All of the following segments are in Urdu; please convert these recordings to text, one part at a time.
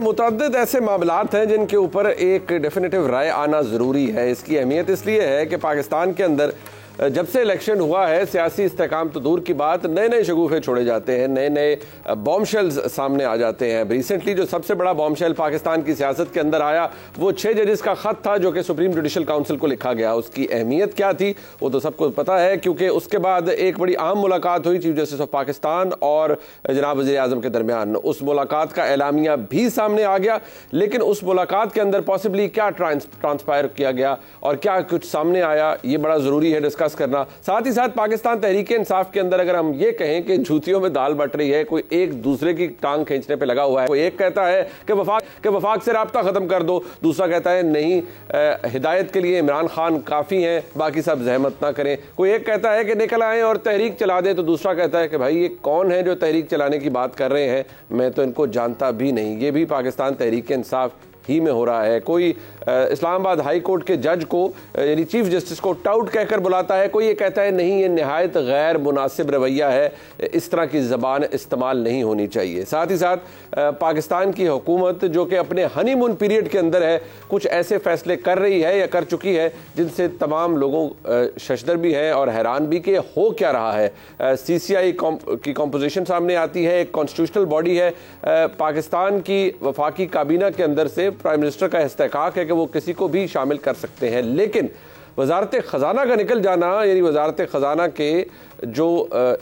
متعدد ایسے معاملات ہیں جن کے اوپر ایک ڈیفینیٹو رائے آنا ضروری ہے. اس کی اہمیت اس لیے ہے کہ پاکستان کے اندر جب سے الیکشن ہوا ہے سیاسی استحکام تو دور کی بات, نئے نئے شگوفے چھوڑے جاتے ہیں, نئے نئے بام شیلز سامنے آ جاتے ہیں. ریسنٹلی جو سب سے بڑا بام شیل پاکستان کی سیاست کے اندر آیا وہ 6 ججز کا خط تھا جو کہ سپریم جوڈیشل کاؤنسل کو لکھا گیا. اس کی اہمیت کیا تھی وہ تو سب کو پتا ہے, کیونکہ اس کے بعد ایک بڑی اہم ملاقات ہوئی چیف جسٹس آف پاکستان اور جناب وزیر اعظم کے درمیان. اس ملاقات کا اعلامیہ بھی سامنے آ گیا, لیکن اس ملاقات کے اندر پاسبلی کیا ٹرانسپائر کیا گیا اور کیا کچھ سامنے آیا یہ بڑا ضروری ہے ڈسکس کرنا. ساتھ ہی ساتھ پاکستان تحریک انصاف کے اندر اگر ہم یہ کہیں کہ جھوتیوں میں دال بٹ رہی ہے, کوئی ایک دوسرے کی ٹانگ کھینچنے پہ لگا ہوا ہے. کوئی ایک کہتا ہے کہ وفاق سے رابطہ ختم کر دو, دوسرا کہتا ہے نہیں ہدایت کے لیے عمران خان کافی ہیں باقی سب زحمت نہ کریں. کوئی ایک کہتا ہے کہ نکل آئیں اور تحریک چلا دیں, تو دوسرا کہتا ہے کہ بھائی یہ کون ہے جو تحریک چلانے کی بات کر رہے ہیں, میں تو ان کو جانتا بھی نہیں. یہ بھی پاکستان تحریک انصاف ہی میں ہو رہا ہے. کوئی اسلام آباد ہائی کورٹ کے جج کو یعنی چیف جسٹس کو ٹاؤٹ کہہ کر بلاتا ہے, کوئی یہ کہتا ہے نہیں یہ نہایت غیر مناسب رویہ ہے, اس طرح کی زبان استعمال نہیں ہونی چاہیے. ساتھ ہی ساتھ پاکستان کی حکومت جو کہ اپنے ہنی مون پیریڈ کے اندر ہے کچھ ایسے فیصلے کر رہی ہے یا کر چکی ہے جن سے تمام لوگوں ششدر بھی ہیں اور حیران بھی کہ ہو کیا رہا ہے. سی سی آئی کی کمپوزیشن سامنے آتی ہے, ایک کانسٹیٹیوشنل باڈی ہے. پاکستان کی وفاقی کابینہ کے اندر سے پرائم منسٹر کا استحقاق ہے کہ وہ کسی کو بھی شامل کر سکتے ہیں, لیکن وزارت خزانہ کا نکل جانا یعنی وزارت خزانہ کے جو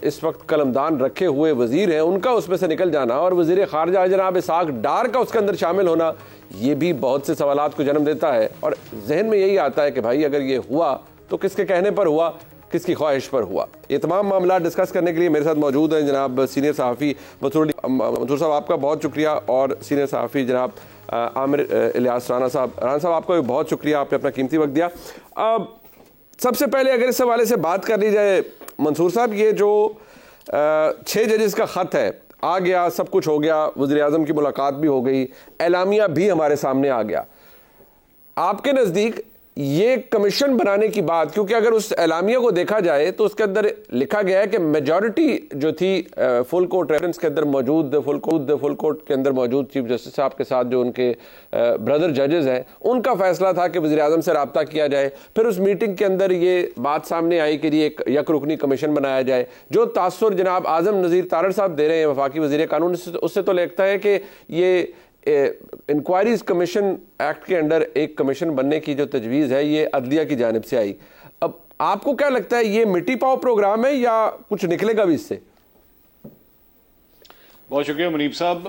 اس وقت قلمدان رکھے ہوئے وزیر ہیں ان کا اس میں سے نکل جانا اور وزیر خارجہ جناب اسحاق ڈار کا اس کے اندر شامل ہونا, یہ بھی بہت سے سوالات کو جنم دیتا ہے. اور ذہن میں یہی آتا ہے کہ بھائی اگر یہ ہوا تو کس کے کہنے پر ہوا, کس کی خواہش پر ہوا. یہ تمام معاملات ڈسکس کرنے کے لیے میرے ساتھ موجود ہیں جناب سینئر صحافی منصور صاحب, آپ کا بہت شکریہ, اور سینئر صحافی جناب عامر الیاس رانا صاحب. رانا صاحب آپ کا بھی بہت شکریہ, آپ نے اپنا قیمتی وقت دیا. سب سے پہلے اگر اس حوالے سے بات کر لی جائے منصور صاحب, یہ جو 6 ججز کا خط ہے آ گیا, سب کچھ ہو گیا, وزیر اعظم کی ملاقات بھی ہو گئی, اعلامیہ بھی ہمارے سامنے آ گیا. آپ کے نزدیک یہ کمیشن بنانے کی بات, کیونکہ اگر اس اعلامیہ کو دیکھا جائے تو اس کے اندر لکھا گیا ہے کہ میجورٹی جو تھی فل کورٹ ریفرنس کے اندر موجود, فل کورٹ کے اندر موجود چیف جسٹس صاحب کے ساتھ جو ان کے بردر ججز ہیں ان کا فیصلہ تھا کہ وزیر اعظم سے رابطہ کیا جائے. پھر اس میٹنگ کے اندر یہ بات سامنے آئی کہ یہ ایک یک رکنی کمیشن بنایا جائے. جو تاثر جناب اعظم نذیر تارڑ صاحب دے رہے ہیں وفاقی وزیر قانون, اس سے تو لگتا ہے کہ یہ انکوائریز کمیشن ایکٹ کے انڈر ایک کمیشن بننے کی جو تجویز ہے یہ عدلیہ کی جانب سے آئی. اب آپ کو کیا لگتا ہے یہ مٹی پاؤ پروگرام ہے یا کچھ نکلے گا بھی اس سے؟ بہت شکریہ منیب صاحب.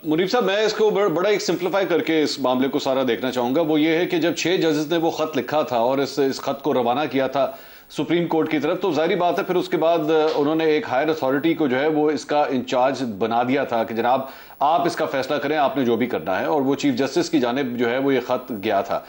منیب صاحب میں اس کو بڑا ایک سمپلیفائی کر کے اس معاملے کو سارا دیکھنا چاہوں گا. وہ یہ ہے کہ جب 6 ججز نے وہ خط لکھا تھا اور اس خط کو روانہ کیا تھا سپریم کورٹ کی طرف, تو ظاہری بات ہے پھر اس کے بعد انہوں نے ایک ہائر اتھارٹی کو جو ہے وہ اس کا انچارج بنا دیا تھا کہ جناب آپ اس کا فیصلہ کریں, آپ نے جو بھی کرنا ہے. اور وہ چیف جسٹس کی جانب جو ہے وہ یہ خط گیا تھا.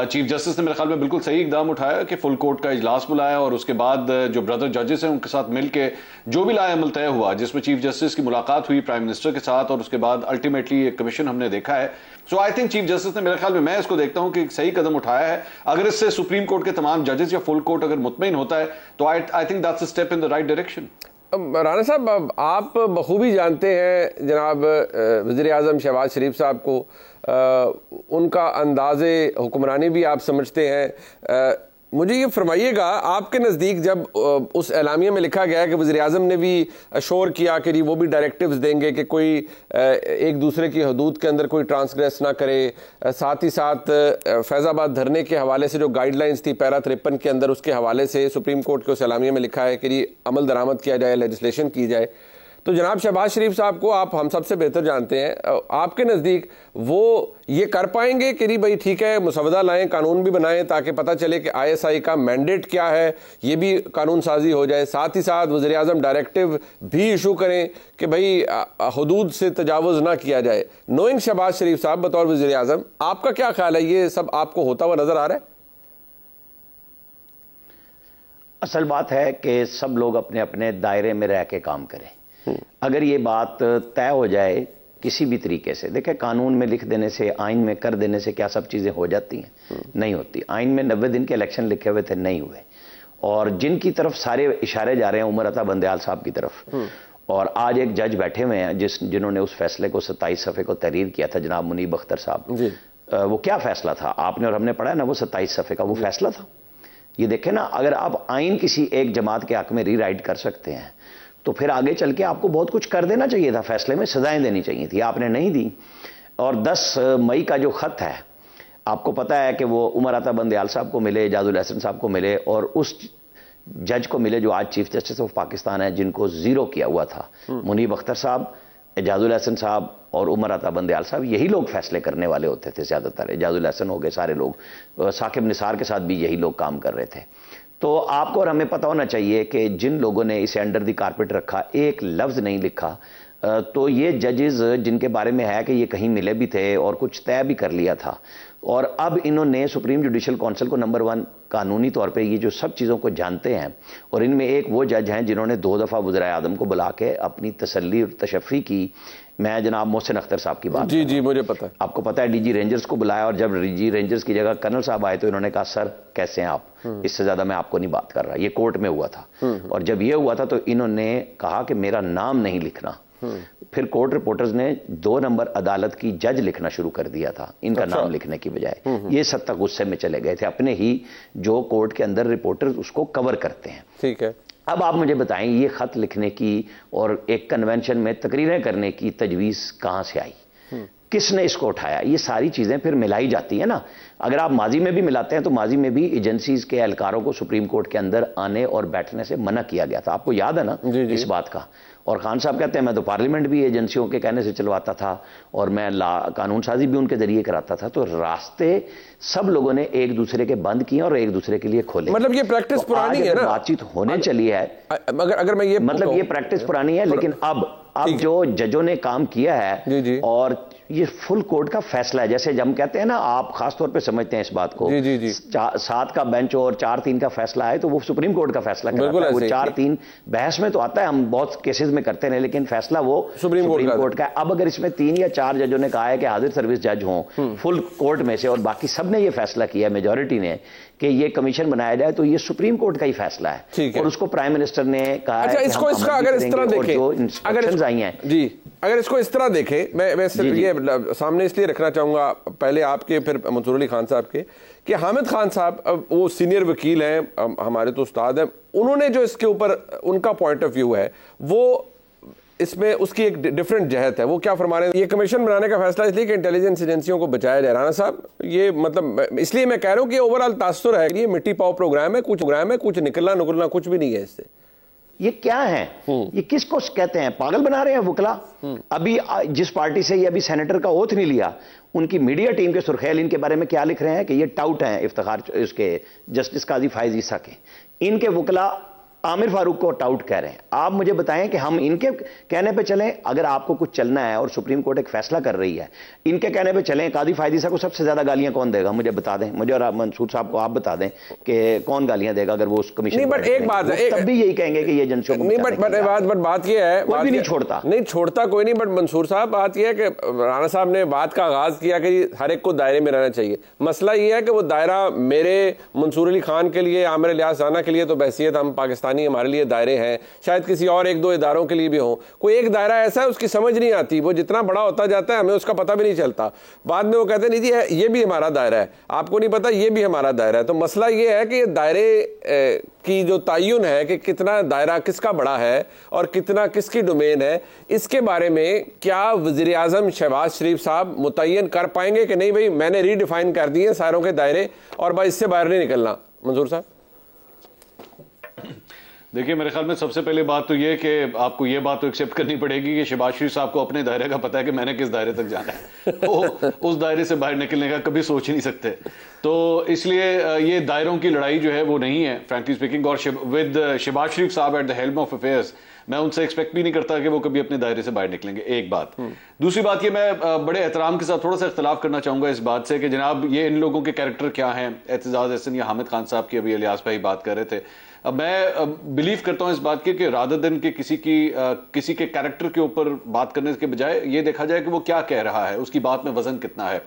چیف جسٹس نے میرے خیال میں بالکل صحیح اقدام اٹھایا کہ فل کورٹ کا اجلاس بلایا اور اس کے بعد جو بردر ججز ہیں ان کے ساتھ مل کے جو بھی لائے عمل طے ہوا, جس میں چیف جسٹس کی ملاقات ہوئی پرائم منسٹر کے ساتھ, اور اس کے بعد الٹیمیٹلی ایک کمیشن ہم نے دیکھا ہے. سو آئی تھنک چیف جسٹس نے میرے خیال میں اس کو دیکھتا ہوں کہ ایک صحیح قدم اٹھایا ہے. اگر اس سے سپریم کورٹ کے تمام ججز یا فل کورٹ اگر مطمئن ہوتا ہے تو I think that's a step in the right direction. Rana صاحب آپ بخوبی جانتے ہیں جناب وزیر اعظم شہباز شریف صاحب کو, ان کا انداز حکمرانی بھی آپ سمجھتے ہیں. مجھے یہ فرمائیے گا آپ کے نزدیک جب اس اعلامیہ میں لکھا گیا کہ وزیر اعظم نے بھی اشور کیا کہ وہ بھی ڈائریکٹیوز دیں گے کہ کوئی ایک دوسرے کی حدود کے اندر کوئی ٹرانسگریس نہ کرے, ساتھ ہی ساتھ فیض آباد دھرنے کے حوالے سے جو گائیڈ لائنز تھی پیرا 53 کے اندر اس کے حوالے سے سپریم کورٹ کے اس اعلامیہ میں لکھا ہے کہ عمل درآمد کیا جائے, لیجسلیشن کی جائے. تو جناب شہباز شریف صاحب کو آپ ہم سب سے بہتر جانتے ہیں, آپ کے نزدیک وہ یہ کر پائیں گے کہ بھائی ٹھیک ہے مسودہ لائیں, قانون بھی بنائیں تاکہ پتہ چلے کہ آئی ایس آئی کا مینڈیٹ کیا ہے, یہ بھی قانون سازی ہو جائے, ساتھ ہی ساتھ وزیر اعظم ڈائریکٹیو بھی ایشو کریں کہ بھائی حدود سے تجاوز نہ کیا جائے. نوئنگ شہباز شریف صاحب بطور وزیر اعظم آپ کا کیا خیال ہے, یہ سب آپ کو ہوتا ہوا نظر آ رہا ہے؟ اصل بات ہے کہ سب لوگ اپنے اپنے دائرے میں رہ کے کام کریں. اگر یہ بات طے ہو جائے کسی بھی طریقے سے, دیکھیں قانون میں لکھ دینے سے, آئین میں کر دینے سے کیا سب چیزیں ہو جاتی ہیں؟ نہیں ہوتی. آئین میں 90 دن کے الیکشن لکھے ہوئے تھے, نہیں ہوئے. اور جن کی طرف سارے اشارے جا رہے ہیں عمر عطا بندیال صاحب کی طرف, اور آج ایک جج بیٹھے ہوئے ہیں جنہوں نے اس فیصلے کو 27 صفحے کو تحریر کیا تھا، جناب منیب اختر صاحب. وہ کیا فیصلہ تھا آپ نے اور ہم نے پڑھا ہے نا، وہ 27 صفحے کا وہ فیصلہ تھا. یہ دیکھیں نا، اگر آپ آئین کسی ایک جماعت کے حق میں ری رائٹ کر سکتے ہیں تو پھر آگے چل کے آپ کو بہت کچھ کر دینا چاہیے تھا، فیصلے میں سزائیں دینی چاہیے تھی، آپ نے نہیں دی. اور 10 مئی کا جو خط ہے، آپ کو پتا ہے کہ وہ عمر عطا بندیال صاحب کو ملے، اعجاز الاحسن صاحب کو ملے، اور اس جج کو ملے جو آج چیف جسٹس آف پاکستان ہے، جن کو زیرو کیا ہوا تھا. منیب اختر صاحب، اعجاز الاحسن صاحب اور عمر عطا بندیال صاحب، یہی لوگ فیصلے کرنے والے ہوتے تھے زیادہ تر. اعجاز الاحسن ہو گئے سارے لوگ، ثاقب نثار کے ساتھ بھی یہی لوگ کام کر رہے تھے. تو آپ کو اور ہمیں پتہ ہونا چاہیے کہ جن لوگوں نے اسے انڈر دی کارپیٹ رکھا، ایک لفظ نہیں لکھا، تو یہ ججز جن کے بارے میں ہے کہ یہ کہیں ملے بھی تھے اور کچھ طے بھی کر لیا تھا، اور اب انہوں نے سپریم جوڈیشل کونسل کو نمبر 1 قانونی طور پہ یہ جو سب چیزوں کو جانتے ہیں، اور ان میں ایک وہ جج ہیں جنہوں نے 2 دفعہ وزرائے اعظم کو بلا کے اپنی تسلی اور تشفی کی. میں جناب محسن اختر صاحب کی بات جی مجھے پتا ہے، آپ کو پتا ہے ڈی جی رینجرز کو بلایا، اور جب ڈی جی رینجرز کی جگہ کرنل صاحب آئے تو انہوں نے کہا سر کیسے ہیں آپ، اس سے زیادہ میں آپ کو نہیں بات کر رہا. یہ کورٹ میں ہوا تھا، اور جب یہ ہوا تھا تو انہوں نے کہا کہ میرا نام نہیں لکھنا. پھر کورٹ رپورٹرز نے 2 نمبر عدالت کی جج لکھنا شروع کر دیا تھا ان کا نام لکھنے کی بجائے. یہ سب تک غصے میں چلے گئے تھے، اپنے ہی جو کورٹ کے اندر رپورٹرز اس کو کور کرتے ہیں. ٹھیک ہے، اب آپ مجھے بتائیں یہ خط لکھنے کی اور ایک کنونشن میں تقریریں کرنے کی تجویز کہاں سے آئی؟ کس نے اس کو اٹھایا؟ یہ ساری چیزیں پھر ملائی جاتی ہیں نا. اگر آپ ماضی میں بھی ملاتے ہیں تو ماضی میں بھی ایجنسیز کے اہلکاروں کو سپریم کورٹ کے اندر آنے اور بیٹھنے سے منع کیا گیا تھا. آپ کو یاد ہے نا اس بات کا؟ اور خان صاحب کہتے ہیں میں تو پارلیمنٹ بھی ایجنسیوں کے کہنے سے چلواتا تھا اور میں قانون سازی بھی ان کے ذریعے کراتا تھا. تو راستے سب لوگوں نے ایک دوسرے کے بند کیے اور ایک دوسرے کے لیے کھولے. مطلب یہ پریکٹس پرانی ہے نا، بات چیت ہونے چلی ہے. اگر میں یہ مطلب یہ پریکٹس پرانی ہے، لیکن اب جو ججوں نے کام کیا ہے اور یہ فل کورٹ کا فیصلہ ہے. جیسے ہم کہتے ہیں نا، آپ خاص طور پہ سمجھتے ہیں اس بات کو، 7 کا بینچ اور 4-3 کا فیصلہ ہے تو وہ سپریم کورٹ کا فیصلہ کرتا ہے. وہ 4-3 بحث میں تو آتا ہے، ہم بہت کیسز میں کرتے ہیں، لیکن فیصلہ وہ سپریم کورٹ کا ہے. اب اگر اس میں 3 یا 4 ججوں نے کہا ہے کہ حاضر سروس جج ہوں فل کورٹ میں سے، اور باقی سب نے یہ فیصلہ کیا، میجورٹی نے، کہ یہ کمیشن بنایا جائے، تو یہ سپریم کورٹ کا ہی فیصلہ ہے. اور اس کو پرائم منسٹر نے کہا ہے اس کو اگر اس طرح دیکھیں، جو انسٹرکشنز آئی ہیں اگر اس کو اس طرح دیکھیں، میں صرف یہ سامنے اس لیے رکھنا چاہوں گا، پہلے آپ کے پھر منصور علی خان صاحب کے، کہ حامد خان صاحب وہ سینئر وکیل ہیں، ہمارے تو استاد ہیں، انہوں نے جو اس کے اوپر ان کا پوائنٹ آف ویو ہے وہ اس میں اس کی ایک ڈیفرنٹ جہت ہے. وہ کیا فرما رہے ہیں؟ یہ کمیشن بنانے کا فیصلہ اس لیے کہ انٹیلیجنس ایجنسیوں کو بچایا جائے. رانا صاحب یہ مطلب اس لیے میں کہہ رہا ہوں کہ اوور آل تاثر ہے، یہ مٹی پاؤ پروگرام ہے، کچھ نکلنا کچھ بھی نہیں ہے اس سے. یہ کیا ہے؟ یہ کس کو کہتے ہیں؟ پاگل بنا رہے ہیں وکلا. ابھی جس پارٹی سے یہ ابھی سینیٹر کا اوتھ نہیں لیا، ان کی میڈیا ٹیم کے سرخیل ان کے بارے میں کیا لکھ رہے ہیں کہ یہ ٹاؤٹ ہیں افتخار اس کے جسٹس قاضی فائز عیسیٰ کے. ان کے وکلا عامر فاروق کو ٹاؤٹ کہہ رہے ہیں. آپ مجھے بتائیں کہ ہم ان کے کہنے پہ چلیں؟ اگر آپ کو کچھ چلنا ہے اور سپریم کورٹ ایک فیصلہ کر رہی ہے، ان کے کہنے پہ چلیں. قاضی فائز عیسیٰ کو سب سے زیادہ گالیاں کون دے گا؟ مجھے بتا دیں، مجھے اور منصور صاحب کو آپ بتا دیں کہ کون گالیاں دے گا اگر وہ اس کمیشن. نہیں، بٹ ایک بات ہے، تب بھی یہی کہیں گے کہ یہ ایجنسیوں کو بات یہ ہے، کوئی بھی نہیں چھوڑتا کوئی نہیں. بٹ منصور صاحب بات یہ ہے کہ رانا صاحب نے بات کا آغاز کیا کہ ہر ایک کو دائرے میں رہنا چاہیے. مسئلہ یہ ہے کہ وہ دائرہ میرے منصور علی خان کے لیے، عامر الیاس رانا کے لیے تو بحیثیت ہم پاکستانی ہمارے لیے دائرے ہیں، شاید کسی اور 1-2 اداروں کے لیے بھی ہوں. کوئی ایک دائرہ ایسا ہے اس کی سمجھ نہیں آتی، وہ جتنا بڑا ہوتا جاتا ہے ہمیں اس کا پتہ بھی نہیں چلتا. بعد میں وہ کہتے ہیں نہیں جی یہ بھی ہمارا دائرہ ہے، آپ کو نہیں پتا یہ بھی ہمارا دائرہ ہے. تو مسئلہ یہ ہے کہ یہ دائرے کی جو تعین ہے کہ کتنا دائرہ کس کا بڑا ہے اور کتنا کس کی ڈومین ہے، اس کے بارے میں کیا وزیر اعظم شہباز شریف صاحب متعین کر پائیں گے کہ نہیں بھائی میں نے ری ڈیفائن کر دیے ساروں کے دائرے اور بھائی اس سے باہر نہیں نکلنا؟ منظور صاحب دیکھیے، میرے خیال میں سب سے پہلے بات تو یہ کہ آپ کو یہ بات تو ایکسیپٹ کرنی پڑے گی کہ شہباز شریف صاحب کو اپنے دائرے کا پتہ ہے کہ میں نے کس دائرے تک جانا ہے. وہ اس دائرے سے باہر نکلنے کا کبھی سوچ نہیں سکتے. تو اس لیے یہ دائروں کی لڑائی جو ہے وہ نہیں ہے فرینکلی اسپیکنگ. اور ود شہباز شریف صاحب at the helm of affairs میں ان سے ایکسپیکٹ بھی نہیں کرتا کہ وہ کبھی اپنے دائرے سے باہر نکلیں گے. ایک بات. دوسری بات یہ میں بڑے احترام کے ساتھ تھوڑا سا اختلاف کرنا چاہوں گا اس بات سے کہ جناب یہ ان لوگوں کے کیریکٹر کیا ہیں. اعتزاز احسن یا حامد خان صاحب کی ابھی الیاس بھائی بات کر رہے تھے. اب میں بلیو کرتا ہوں اس بات کے کہ رادر دن کہ کسی کے کیریکٹر کے اوپر بات کرنے کے بجائے یہ دیکھا جائے کہ وہ کیا کہہ رہا ہے، اس کی بات میں وزن کتنا ہے.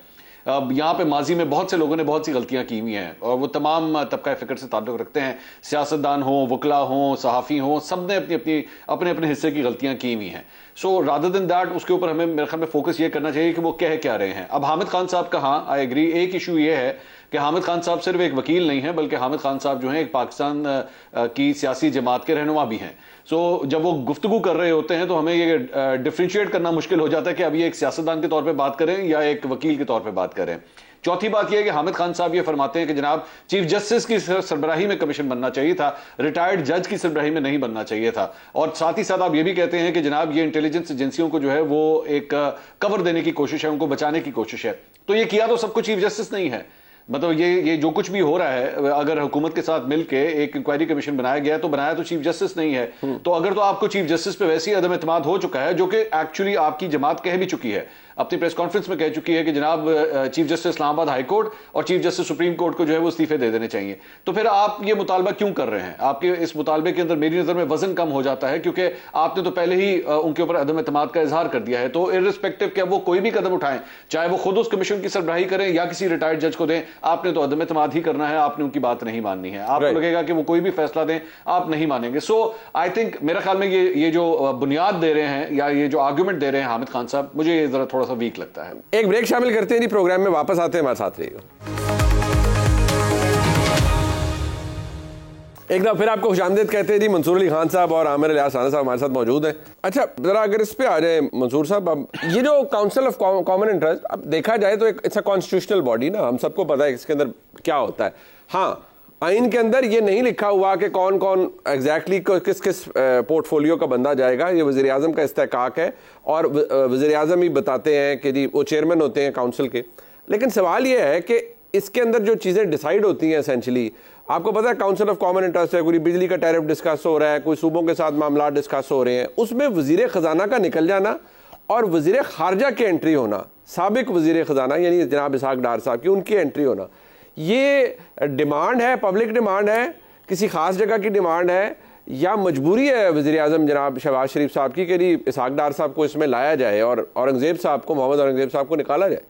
یہاں پہ ماضی میں بہت سے لوگوں نے بہت سی غلطیاں کی ہوئی ہیں اور وہ تمام طبقہ فکر سے تعلق رکھتے ہیں, سیاستدان ہوں, وکلا ہوں, صحافی ہوں, سب نے اپنے اپنے حصے کی غلطیاں کی ہوئی ہیں. سو رادر دین دیٹ اس کے اوپر ہمیں میرے خیال میں فوکس یہ کرنا چاہیے کہ وہ کہہ کیا رہے ہیں. اب حامد خان صاحب کا, ہاں آئی ایگری, ایک ایشو یہ ہے کہ حامد خان صاحب صرف ایک وکیل نہیں ہیں بلکہ حامد خان صاحب جو ہیں ایک پاکستان کی سیاسی جماعت کے رہنما بھی ہیں. سو جب وہ گفتگو کر رہے ہوتے ہیں تو ہمیں یہ ڈفرینشیٹ کرنا مشکل ہو جاتا ہے کہ اب یہ ایک سیاستدان کے طور پہ بات کریں یا ایک وکیل کے طور پہ بات کریں. چوتھی بات یہ ہے کہ حامد خان صاحب یہ فرماتے ہیں کہ جناب چیف جسٹس کی سربراہی میں کمیشن بننا چاہیے تھا, ریٹائرڈ جج کی سربراہی میں نہیں بننا چاہیے تھا. اور ساتھ ہی ساتھ آپ یہ بھی کہتے ہیں کہ جناب یہ انٹیلیجنس ایجنسیوں کو جو ہے وہ ایک کور دینے کی کوشش ہے, ان کو بچانے کی کوشش ہے. تو یہ کیا تو سب کچھ چیف جسٹس نہیں ہے. مطلب یہ جو کچھ بھی ہو رہا ہے, اگر حکومت کے ساتھ مل کے ایک انکوائری کمیشن بنایا گیا تو بنایا تو چیف جسٹس نہیں ہے. تو اگر تو آپ کو چیف جسٹس پہ ویسی عدم اعتماد ہو چکا ہے, جو کہ ایکچولی آپ کی جماعت کہہ بھی چکی ہے, اپنی پریس کانفرنس میں کہہ چکی ہے کہ جناب چیف جسٹس اسلام آباد ہائی کورٹ اور چیف جسٹس سپریم کورٹ کو جو ہے وہ استعفے دے دینے چاہیے, تو پھر آپ یہ مطالبہ کیوں کر رہے ہیں؟ آپ کے اس مطالبے کے اندر میری نظر میں وزن کم ہو جاتا ہے, کیونکہ آپ نے تو پہلے ہی ان کے اوپر عدم اعتماد کا اظہار کر دیا ہے. تو ارسپیکٹو کہ وہ کوئی بھی قدم اٹھائیں, چاہے وہ خود اس کمیشن کی سربراہی کریں یا کسی ریٹائرڈ جج کو دیں, آپ نے تو عدم اعتماد ہی کرنا ہے, آپ نے ان کی بات نہیں ماننی ہے. آپ کو لگے گا کہ وہ کوئی بھی فیصلہ دیں آپ نہیں مانیں گے. سو آئی تھنک میرے خیال میں یہ جو بنیاد دے رہے ہیں یا یہ جو آرگومنٹ دے رہے ہیں حامد خان صاحب, مجھے یہ ذرا تھوڑا سا ویک لگتا ہے. ایک بریک شامل کرتے ہیں, پروگرام میں واپس آتے ہیں, ہمارے ساتھ رہیے گا. ایک دفعہ پھر آپ کو خوش آمدید کہتے ہیں. منصور علی خان صاحب اور عامر الیاس رانا صاحب ہمارے ساتھ موجود ہیں. اچھا ذرا اگر اس پہ آ جائیں منصور صاحب, اب یہ جو کاؤنسل آف کامن انٹرسٹ, اب دیکھا جائے تو اٹس اے کانسٹیٹیوشنل باڈی نا, ہم سب کو پتا ہے اس کے اندر کیا ہوتا ہے. ہاں آئین کے اندر یہ نہیں لکھا ہوا کہ کون کون ایگزیکٹلی کس کس پورٹ فولیو کا بندہ جائے گا, یہ وزیر اعظم کا استحقاق ہے اور وزیر اعظم ہی بتاتے ہیں کہ جی وہ چیئرمین ہوتے ہیں کاؤنسل کے. لیکن سوال یہ ہے کہ اس کے اندر جو چیزیں ڈیسائیڈ ہوتی ہیں اسینشلی, آپ کو پتا ہے کاؤنسل آف کامن انٹرسٹ ہے, کوئی بجلی کا ٹیرف ڈسکس ہو رہا ہے, کوئی صوبوں کے ساتھ معاملات ڈسکس ہو رہے ہیں, اس میں وزیر خزانہ کا نکل جانا اور وزیر خارجہ کی انٹری ہونا, سابق وزیر خزانہ یعنی جناب اسحاق ڈار صاحب کی, ان کی انٹری ہونا, یہ ڈیمانڈ ہے, پبلک ڈیمانڈ ہے, کسی خاص جگہ کی ڈیمانڈ ہے, یا مجبوری ہے وزیر اعظم جناب شہباز شریف صاحب کی کہ اسحاق ڈار صاحب کو اس میں لایا جائے اور اورنگزیب صاحب کو, محمد اورنگزیب صاحب کو نکالا جائے؟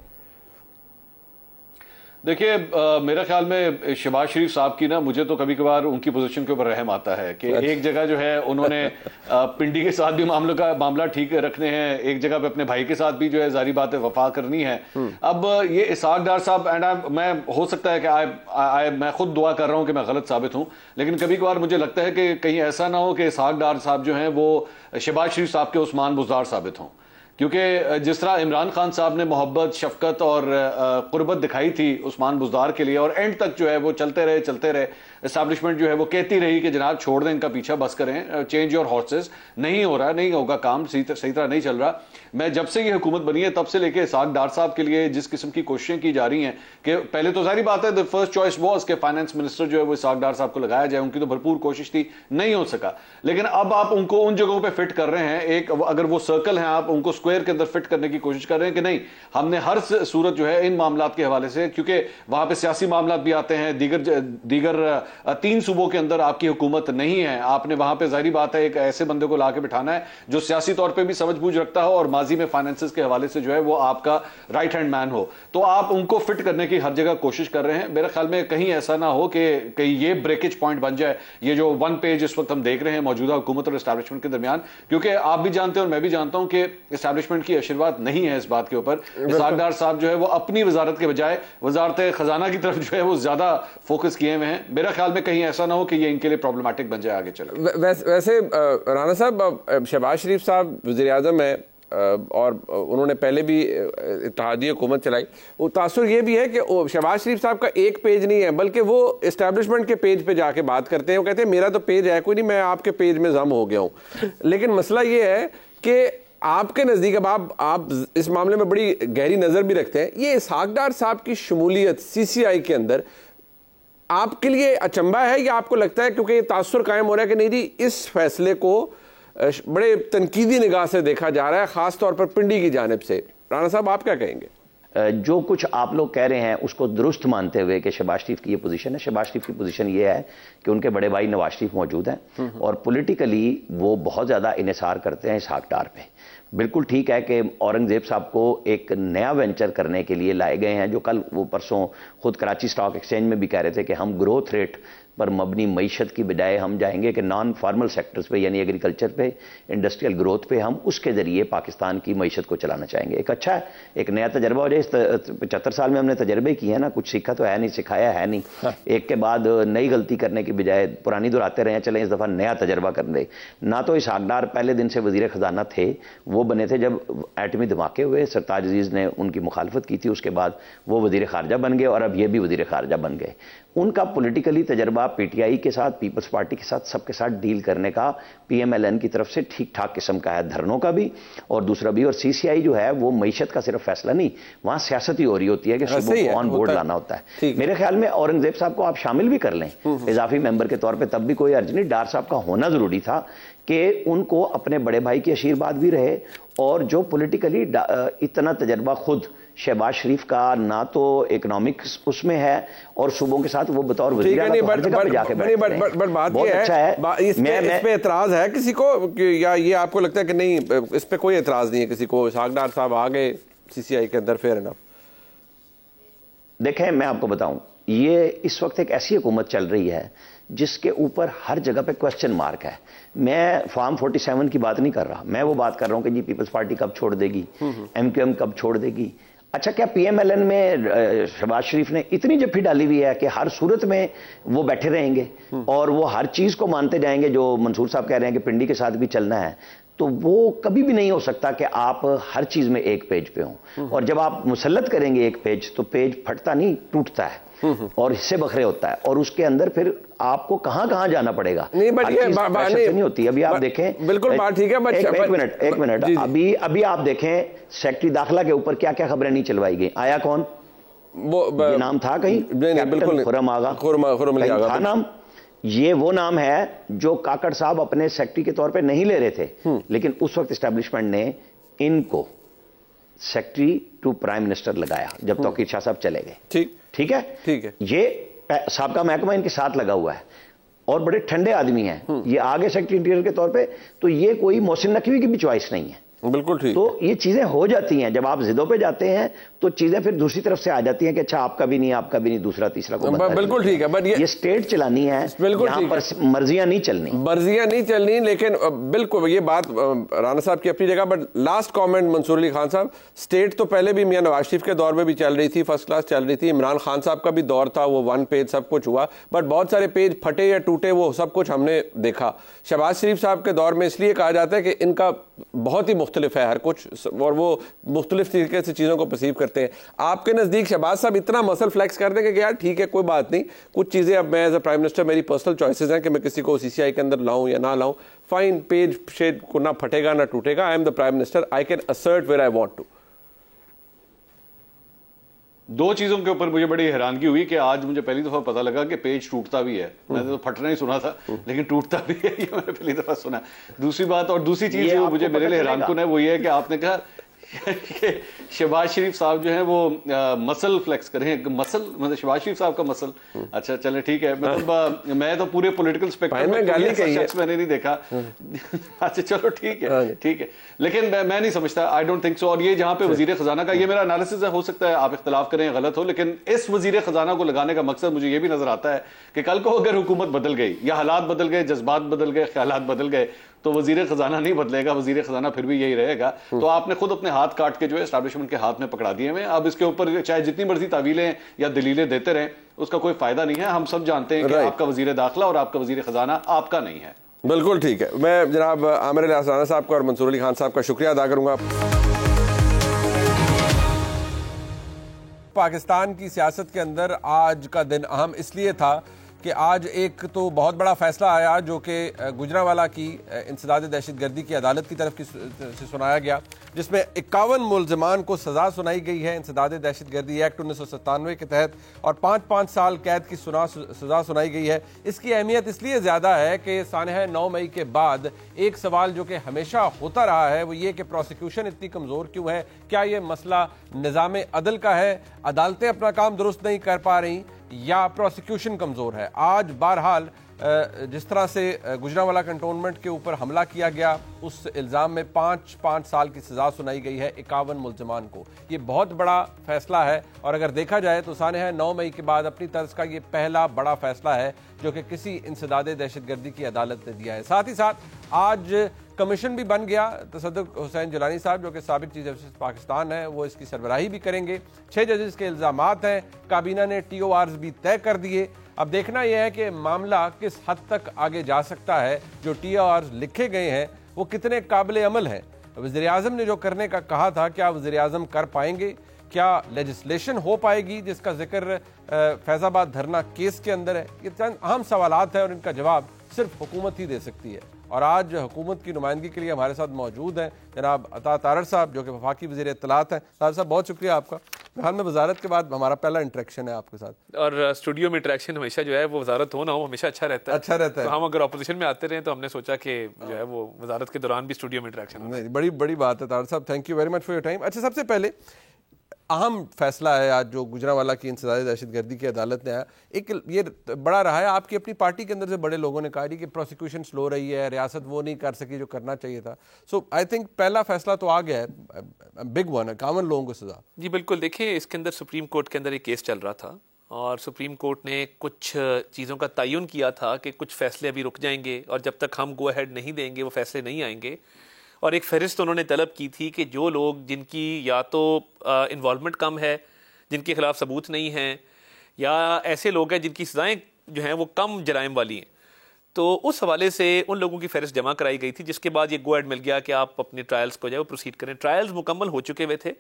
دیکھیے میرا خیال میں شہباز شریف صاحب کی نا, مجھے تو کبھی کبھار ان کی پوزیشن کے اوپر رحم آتا ہے کہ ایک جگہ جو ہے انہوں نے پنڈی کے ساتھ بھی معاملہ ٹھیک رکھنے ہیں, ایک جگہ پہ اپنے بھائی کے ساتھ بھی جو ہے ظاہری بات ہے وفا کرنی ہے. اب یہ اسحاق ڈار صاحب, میں ہو سکتا ہے کہ میں خود دعا کر رہا ہوں کہ میں غلط ثابت ہوں, لیکن کبھی کبھار مجھے لگتا ہے کہ کہیں ایسا نہ ہو کہ اسحاق ڈار صاحب جو ہیں وہ شہباز شریف صاحب کے عثمان بزدار ثابت ہوں. کیونکہ جس طرح عمران خان صاحب نے محبت, شفقت اور قربت دکھائی تھی عثمان بزدار کے لیے, اور اینڈ تک جو ہے وہ چلتے رہے, اسٹیبلشمنٹ جو ہے وہ کہتی رہی کہ جناب چھوڑ دیں ان کا پیچھا, بس کریں, چینج یور ہارسز, نہیں ہو رہا, نہیں ہوگا کام, صحیح طرح نہیں چل رہا. میں جب سے یہ حکومت بنی ہے تب سے لے کے اسحاق ڈار صاحب کے لیے جس قسم کی کوششیں کی جا رہی ہیں کہ پہلے تو ظاہری بات ہے the first choice was کہ فائنانس منسٹر جو ہے وہ اسحاق ڈار صاحب کو لگایا جائے, ان کی تو بھرپور کوشش تھی, نہیں ہو سکا. لیکن اب آپ ان کو ان جگہوں پہ فٹ کر رہے ہیں, ایک اگر وہ سرکل ہیں آپ ان کو اسکوائر کے اندر فٹ کرنے کی کوشش کر رہے ہیں کہ نہیں ہم نے ہر صورت جو ہے ان معاملات کے حوالے سے, کیونکہ وہاں پہ سیاسی معاملات بھی آتے ہیں, دیگر 3 صوبوں کے اندر آپ کی حکومت نہیں ہے, آپ نے وہاں پہ ظاہری بات ہے ایک ایسے بندے کو لا کے بٹھانا ہے جو سیاسی طور پہ بھی سمجھ بوجھ رکھتا ہو اور ماضی میں فائنانسز کے حوالے سے جو ہے وہ آپ کا رائٹ ہینڈ مین ہو, تو آپ ان کو فٹ کرنے کی ہر جگہ کوشش کر رہے ہیں. میرے خیال میں کہیں ایسا نہ ہو کہ یہ بریکیج پوائنٹ بن جائے, یہ جو 1 پیج اس وقت ہم دیکھ رہے ہیں موجودہ حکومت اور اسٹیبلشمنٹ کے درمیان, کیونکہ آپ بھی جانتے ہیں اور میں بھی جانتا ہوں کہ اسٹیبلشمنٹ کی آشرواد نہیں ہے اس بات کے اوپر. اسحاق ڈار صاحب جو ہے وہ اپنی وزارت کے بجائے وزارت خزانہ کی طرف جو ہے وہ زیادہ فوکس کیے ہوئے ہیں. میرا خیال میں کہیں ایسا نہ ہو کہ یہ ان کے لیے پرابلمٹک بن جائے آگے چلے. ویسے رانا صاحب, شہباز شریف صاحب وزیر اعظم ہیں اور انہوں نے پہلے بھی اتحادی حکومت چلائی, وہ تاثر یہ بھی ہے کہ شہباز شریف صاحب کا ایک پیج نہیں ہے بلکہ وہ اسٹیبلشمنٹ کے پیج پہ جا کے بات کرتے ہیں, وہ کہتے ہیں میرا تو پیج ہے کوئی نہیں, میں آپ کے پیج میں ضم ہو گیا ہوں. لیکن مسئلہ یہ ہے کہ آپ کے نزدیک, اب آپ اس معاملے میں بڑی گہری نظر بھی رکھتے ہیں, یہ اسحاق ڈار صاحب کی شمولیت سی سی آئی کے اندر آپ کے لیے اچنبہ ہے, یا آپ کو لگتا ہے کیونکہ یہ تاثر قائم ہو رہا ہے کہ نہیں جی اس فیصلے کو بڑے تنقیدی نگاہ سے دیکھا جا رہا ہے, خاص طور پر پنڈی کی جانب سے؟ رانا صاحب آپ کیا کہیں گے؟ جو کچھ آپ لوگ کہہ رہے ہیں اس کو درست مانتے ہوئے کہ شہباز شریف کی یہ پوزیشن ہے، شہباز شریف کی پوزیشن یہ ہے کہ ان کے بڑے بھائی نواز شریف موجود ہیں اور پولیٹیکلی وہ بہت زیادہ انحصار کرتے ہیں اسحاق ڈار پہ. بالکل ٹھیک ہے کہ اورنگزیب صاحب کو ایک نیا وینچر کرنے کے لیے لائے گئے ہیں، جو کل وہ پرسوں خود کراچی اسٹاک ایکسچینج میں بھی کہہ رہے تھے کہ ہم گروتھ ریٹ پر مبنی معیشت کی بجائے ہم جائیں گے کہ نان فارمل سیکٹرز پہ، یعنی ایگریکلچر پہ، انڈسٹریل گروتھ پہ، ہم اس کے ذریعے پاکستان کی معیشت کو چلانا چاہیں گے. ایک اچھا ہے، ایک نیا تجربہ ہو جائے. 75 سال میں ہم نے تجربے کیے ہیں نا، کچھ سیکھا تو ہے نہیں، سکھایا ہے نہیں. ایک کے بعد نئی غلطی کرنے کی بجائے پرانی دہراتے رہے ہیں، چلیں اس دفعہ نیا تجربہ کر لیں. نہ تو اسحاق ڈار پہلے دن سے وزیر خزانہ تھے، وہ بنے تھے جب ایٹمی دھماکے ہوئے، سرتاج عزیز نے ان کی مخالفت کی تھی، اس کے بعد وہ وزیر خارجہ بن گئے اور اب یہ بھی وزیر خارجہ بن گئے. ان کا پولیٹیکلی تجربہ پی ٹی آئی کے ساتھ، پیپلز پارٹی کے ساتھ، سب کے ساتھ ڈیل کرنے کا پی ایم ایل این کی طرف سے ٹھیک ٹھاک قسم کا ہے، دھرنوں کا بھی اور دوسرا بھی. اور سی سی آئی جو ہے وہ معیشت کا صرف فیصلہ نہیں، وہاں سیاست ہی ہو رہی ہوتی ہے کہ صوبوں کو آن بورڈ لانا ہوتا ہے. میرے خیال میں اورنگزیب صاحب کو آپ شامل بھی کر لیں اضافی ممبر کے طور پہ، تب بھی کوئی حرج نہیں. ڈار صاحب کا ہونا ضروری تھا کہ ان کو اپنے بڑے بھائی کی آشیرواد بھی رہے، اور جو پولیٹیکلی اتنا تجربہ خود شہباز شریف کا نہ تو اکنامکس اس میں ہے اور صوبوں کے ساتھ وہ بطور وزیر اعلیٰ ہر جگہ پہ جا کے بیٹھتے ہیں. بہت اچھا ہے. اس پہ اعتراض ہے کسی کو یا یہ آپ کو لگتا ہے کہ نہیں اس پہ کوئی اعتراض نہیں ہے کسی کو؟ اسحاق ڈار صاحب آ گئے سی سی آئی کے اندر، فیئر انف. دیکھیں میں آپ کو بتاؤں، یہ اس وقت ایک ایسی حکومت چل رہی ہے جس کے اوپر ہر جگہ پہ کوسچن مارک ہے. میں فارم 47 کی بات نہیں کر رہا، میں وہ بات کر رہا ہوں کہ جی پیپلز پارٹی کب چھوڑ دے گی، ایم کیو ایم کب چھوڑ دے گی. اچھا کیا پی ایم ایل این میں شہباز شریف نے اتنی جفی ڈالی ہوئی ہے کہ ہر صورت میں وہ بیٹھے رہیں گے اور وہ ہر چیز کو مانتے جائیں گے جو منصور صاحب کہہ رہے ہیں کہ پنڈی کے ساتھ بھی چلنا ہے؟ تو وہ کبھی بھی نہیں ہو سکتا کہ آپ ہر چیز میں ایک پیج پہ ہوں. اور جب آپ مسلط کریں گے ایک پیج تو پیج پھٹتا نہیں، ٹوٹتا ہے اور حصے بکھرے ہوتا ہے، اور اس کے اندر پھر آپ کو کہاں کہاں جانا پڑے گا. نہیں بٹ یہ نہیں ہوتی. ابھی آپ دیکھیں، بالکل بات ٹھیک ہے، ایک منٹ ابھی آپ دیکھیں سیکٹری داخلہ کے اوپر کیا کیا خبریں نہیں چلوائی گئی. آیا کون؟ یہ نام تھا کہیں؟ بالکل خرم آغا تھا نام. یہ وہ نام ہے جو کاکڑ صاحب اپنے سیکٹری کے طور پہ نہیں لے رہے تھے، لیکن اس وقت اسٹیبلشمنٹ نے ان کو سیکٹری ٹو پرائم منسٹر لگایا جب توقیر شاہ صاحب چلے گئے. ٹھیک ہے. یہ سابقہ محکمہ ان کے ساتھ لگا ہوا ہے اور بڑے ٹھنڈے آدمی ہیں. یہ آگے سیکٹری انٹیریئر کے طور پہ، تو یہ کوئی محسن نقوی کی بھی چوائس نہیں ہے. بالکل ٹھیک. تو یہ چیزیں ہو جاتی ہیں جب آپ ضدوں پہ جاتے ہیں تو چیزیں پھر دوسری طرف سے آ جاتی ہیں کہ اچھا آپ کا بھی نہیں، آپ کا بھی نہیں، دوسرا تیسرا کو. بالکل ٹھیک ہے، بٹ یہ اسٹیٹ چلانی ہے، یہاں پر مرضیاں نہیں چلنی. لیکن بالکل یہ بات رانا صاحب کی اپنی جگہ. بٹ لاسٹ کامنٹ منصور علی خان صاحب، اسٹیٹ تو پہلے بھی میاں نواز شریف کے دور میں بھی چل رہی تھی، فرسٹ کلاس چل رہی تھی. عمران خان صاحب کا بھی دور تھا، وہ 1 پیج سب کچھ ہوا، بٹ بہت سارے پیج پھٹے یا ٹوٹے، وہ سب کچھ ہم نے دیکھا. شہباز شریف صاحب کے دور میں اس لیے کہا جاتا ہے کہ ان کا بہت ہی مختلف ہے ہر کچھ، اور وہ مختلف طریقے سے چیزوں کو پرسیو کرتے ہیں. آپ کے نزدیک شہباز صاحب اتنا مسل فلیکس کر دیں کہ یار ٹھیک ہے کوئی بات نہیں، کچھ چیزیں اب میں ایز اے پرائم منسٹر میری پرسنل چوائسیز ہیں کہ میں کسی کو سی سی آئی کے اندر لاؤں یا نہ لاؤں، فائن، پیج شیڈ کو نہ پھٹے گا نہ ٹوٹے گا، I am the prime minister, I can assert where I want to. دو چیزوں کے اوپر مجھے بڑی حیرانگی ہوئی کہ آج مجھے پہلی دفعہ پتہ لگا کہ پیج ٹوٹتا بھی ہے. میں نے تو پھٹنا ہی سنا تھا، لیکن ٹوٹتا بھی ہے، یہ میں نے پہلی دفعہ سنا. دوسری بات اور دوسری چیز جو مجھے میرے لیے حیران کن ہے وہ یہ ہے کہ آپ نے کہا کہ شہباز شریف صاحب جو ہیں وہ مسل فلیکس کریں. مسل مطلب شہباز شریف صاحب کا مسل؟ اچھا چلیں ٹھیک ہے. مطلب میں تو پورے پولیٹیکل اسپیکٹرم میں میں نے نہیں دیکھا. اچھا چلو ٹھیک ہے، لیکن میں نہیں سمجھتا، آئی ڈونٹ تھنک سو. اور یہ جہاں پہ وزیر خزانہ کا یہ میرا انالیسس ہے، ہو سکتا ہے آپ اختلاف کریں غلط ہو، لیکن اس وزیر خزانہ کو لگانے کا مقصد مجھے یہ بھی نظر آتا ہے کہ کل کو اگر حکومت بدل گئی یا حالات بدل گئے، جذبات بدل گئے، خیالات بدل گئے، تو وزیر خزانہ نہیں بدلے گا، وزیر خزانہ پھر بھی یہی رہے گا. تو آپ نے خود اپنے ہاتھ کاٹ کے جو ہے اسٹیبلشمنٹ کے ہاتھ میں پکڑا دیے ہوئے. اب اس کے اوپر چاہے جتنی مرضی تعویلیں یا دلیلیں دیتے رہیں، اس کا کوئی فائدہ نہیں ہے. ہم سب جانتے ہیں کہ آپ کا وزیر داخلہ اور آپ کا وزیر خزانہ آپ کا نہیں ہے. بالکل ٹھیک ہے. میں جناب عامر الیاس رانا صاحب کا اور منصور علی خان صاحب کا شکریہ ادا کروں گا. پاکستان کی سیاست کے اندر آج کا دن اہم اس لیے تھا کہ آج ایک تو بہت بڑا فیصلہ آیا جو کہ گجرانوالہ کی انسداد دہشت گردی کی عدالت کی طرف سے سنایا گیا، جس میں 51 ملزمان کو سزا سنائی گئی ہے انسداد دہشت گردی ایکٹ 1997 کے تحت، اور 5 سال قید کی سزا سنائی گئی ہے۔ اس کی اہمیت اس لیے زیادہ ہے کہ سانحہ 9 مئی کے بعد ایک سوال جو کہ ہمیشہ ہوتا رہا ہے وہ یہ کہ پروسیکیوشن اتنی کمزور کیوں ہے؟ کیا یہ مسئلہ نظام عدل کا ہے، عدالتیں اپنا کام درست نہیں کر پا رہی، یا پروسیکیوشن کمزور ہے؟ آج بہرحال جس طرح سے گجرانوالہ کنٹونمنٹ کے اوپر حملہ کیا گیا، اس الزام میں 5 سال کی سزا سنائی گئی ہے 51 ملزمان کو۔ یہ بہت بڑا فیصلہ ہے، اور اگر دیکھا جائے تو سانحہ 9 مئی کے بعد اپنی طرز کا یہ پہلا بڑا فیصلہ ہے جو کہ کسی انسداد دہشت گردی کی عدالت نے دیا ہے۔ ساتھ ہی ساتھ آج کمیشن بھی بن گیا، تصدق حسین جیلانی صاحب جو کہ سابق چیف جسٹس پاکستان ہیں وہ اس کی سربراہی بھی کریں گے۔ 6 ججز کے الزامات ہیں، کابینہ نے TORs بھی طے کر دیے۔ اب دیکھنا یہ ہے کہ معاملہ کس حد تک آگے جا سکتا ہے، جو TORs لکھے گئے ہیں وہ کتنے قابل عمل ہیں۔ وزیر اعظم نے جو کرنے کا کہا تھا، کیا وزیر اعظم کر پائیں گے؟ کیا لیجسلیشن ہو پائے گی جس کا ذکر فیض آباد دھرنا کیس کے اندر ہے؟ یہ چند اہم سوالات ہیں اور ان کا جواب صرف حکومت ہی دے سکتی ہے۔ اور آج حکومت کی نمائندگی کے لیے ہمارے ساتھ موجود ہیں جناب عطا تارڑ صاحب جو کہ وفاقی وزیر اطلاعات ہیں۔ تارڑ صاحب بہت شکریہ آپ کا۔ حال میں وزارت کے بعد ہمارا پہلا انٹریکشن ہے آپ کے ساتھ، اور اسٹوڈیو میں انٹریکشن ہمیشہ جو ہے وہ وزارت ہو نہ ہو ہمیشہ اچھا رہتا ہے۔ تو ہم اگر اپوزیشن میں آتے رہے تو ہم نے سوچا کہ جو ہے وہ وزارت کے دوران بھی اسٹوڈیو میں انٹریکشن بڑی بات ہے۔ تارڑ صاحب thank you very much for your time. اچھا، سب سے پہلے اہم فیصلہ ہے آج جو گجرانوالہ کی انسداد دہشت گردی کی عدالت نے آیا، ایک یہ بڑا رہا ہے، آپ کی اپنی پارٹی کے اندر سے بڑے لوگوں نے کہا کہ پروسیکیوشن سلو رہی ہے، ریاست وہ نہیں کر سکی جو کرنا چاہیے تھا۔ سو آئی تھنک پہلا فیصلہ تو آ گیا ہے، بگ ون ہے، 51 لوگوں کو سزا۔ جی بالکل، دیکھیں اس کے اندر سپریم کورٹ کے اندر ایک کیس چل رہا تھا اور سپریم کورٹ نے کچھ چیزوں کا تعین کیا تھا کہ کچھ فیصلے ابھی رک جائیں گے اور جب تک ہم گو ہیڈ نہیں دیں گے وہ فیصلے نہیں آئیں گے، اور ایک فہرست انہوں نے طلب کی تھی کہ جو لوگ جن کی یا تو انوالومنٹ کم ہے، جن کے خلاف ثبوت نہیں ہیں، یا ایسے لوگ ہیں جن کی سزائیں جو ہیں وہ کم جرائم والی ہیں، تو اس حوالے سے ان لوگوں کی فہرست جمع کرائی گئی تھی، جس کے بعد یہ گو ہیڈ مل گیا کہ آپ اپنے ٹرائلز کو جو ہے وہ پروسیڈ کریں۔ ٹرائلز مکمل ہو چکے ہوئے تھے،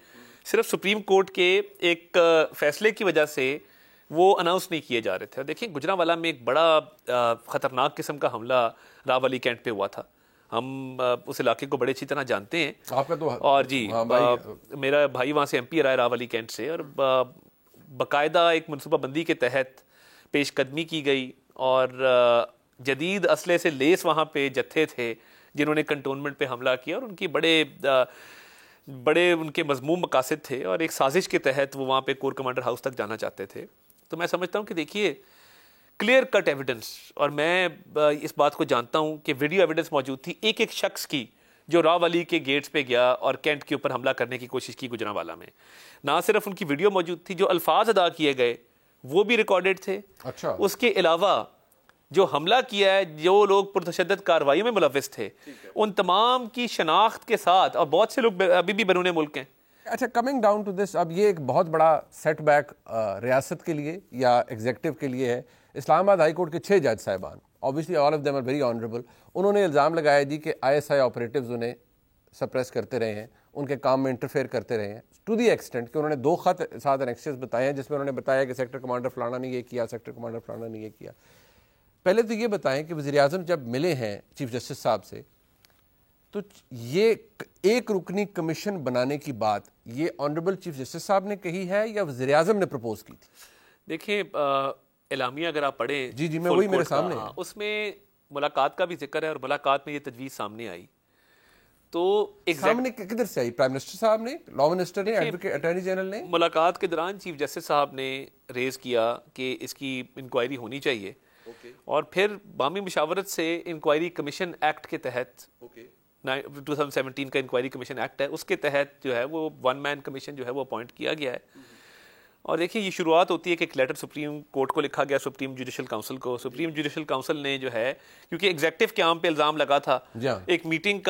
صرف سپریم کورٹ کے ایک فیصلے کی وجہ سے وہ اناؤنس نہیں کیے جا رہے تھے۔ دیکھیں گجرانوالہ میں ایک بڑا خطرناک قسم کا حملہ راولی کینٹ پہ ہوا تھا، ہم اس علاقے کو بڑے اچھی طرح جانتے ہیں آپ کا تو، اور جی میرا بھائی وہاں سے MP رہا ہے راولی کینٹ سے، اور باقاعدہ ایک منصوبہ بندی کے تحت پیش قدمی کی گئی اور جدید اسلحے سے لیس وہاں پہ جتھے تھے جنہوں نے کنٹونمنٹ پہ حملہ کیا، اور ان کی بڑے ان کے مذموم مقاصد تھے، اور ایک سازش کے تحت وہ وہاں پہ کور کمانڈر ہاؤس تک جانا چاہتے تھے۔ تو میں سمجھتا ہوں کہ دیکھیے کلیئر کٹ ایویڈنس، اور میں اس بات کو جانتا ہوں کہ ویڈیو ایویڈنس موجود تھی ایک شخص کی جو راولی کے گیٹس پہ گیا اور کینٹ کے اوپر حملہ کرنے کی کوشش کی گجرانوالہ میں۔ نہ صرف ان کی ویڈیو موجود تھی، جو الفاظ ادا کیے گئے وہ بھی ریکارڈڈ تھے۔ اچھا، اس کے علاوہ جو حملہ کیا ہے، جو لوگ پرتشدد کارروائی میں ملوث تھے، ان تمام کی شناخت کے ساتھ، اور بہت سے لوگ ابھی بھی بیرون ملک ہیں۔ اچھا، کمنگ ڈاؤن ٹو دس، اب یہ ایک بہت بڑا سیٹ بیک ریاست کے لیے یا ایگزیکٹو کے لیے ہے۔ اسلام آباد ہائی کورٹ کے 6 جج صاحبان، obviously all of them are very honorable، انہوں نے الزام لگایا جی کہ ISI آپریٹیوز انہیں سپریس کرتے رہے ہیں، ان کے کام میں انٹرفیئر کرتے رہے ہیں، ٹو دی ایکسٹینٹ کہ انہوں نے 2 خط ساتھ انیکسز بتائے ہیں جس میں انہوں نے بتایا کہ سیکٹر کمانڈر فلانا نے یہ کیا، سیکٹر کمانڈر فلانا نے یہ کیا۔ پہلے تو یہ بتائیں کہ وزیر اعظم جب ملے ہیں چیف جسٹس صاحب سے تو یہ ایک رکنی کمیشن بنانے کی بات یہ آنریبل چیف جسٹس صاحب نے کہی ہے یا وزیر اعظم نے پرپوز کی تھی؟ دیکھیں اعلامیہ اگر آپ پڑھیں، جی میں وہی میرے سامنے ہے، اس میں ملاقات کا بھی ذکر ہے، اور ملاقات میں یہ تجویز سامنے آئی، تو سامنے کدھر سے آئی؟ پرائم منسٹر صاحب نے، لا منسٹر نے، ایڈوکیٹ اٹارنی جنرل نے؟ ملاقات کے دوران چیف جسٹس صاحب نے ریز کیا کہ اس کی انکوائری ہونی چاہیے، اور پھر باہمی مشاورت سے انکوائری کمیشن ایکٹ کے تحت 2017 کا انکوائری کمیشن ایکٹ ہے، اس کے تحت جو ہے وہ 1 مین کمیشن جو ہے وہ اپوائنٹ کیا گیا ہے۔ اور دیکھیں یہ شروعات ہوتی ہے کہ ایک لیٹر سپریم کورٹ کو لکھا گیا، سپریم جوڈیشل کاؤنسل کو۔ سپریم جوڈیشل کاؤنسل نے جو ہے، کیونکہ ایگزیکٹو قیام پہ الزام لگا تھا، ایک میٹنگ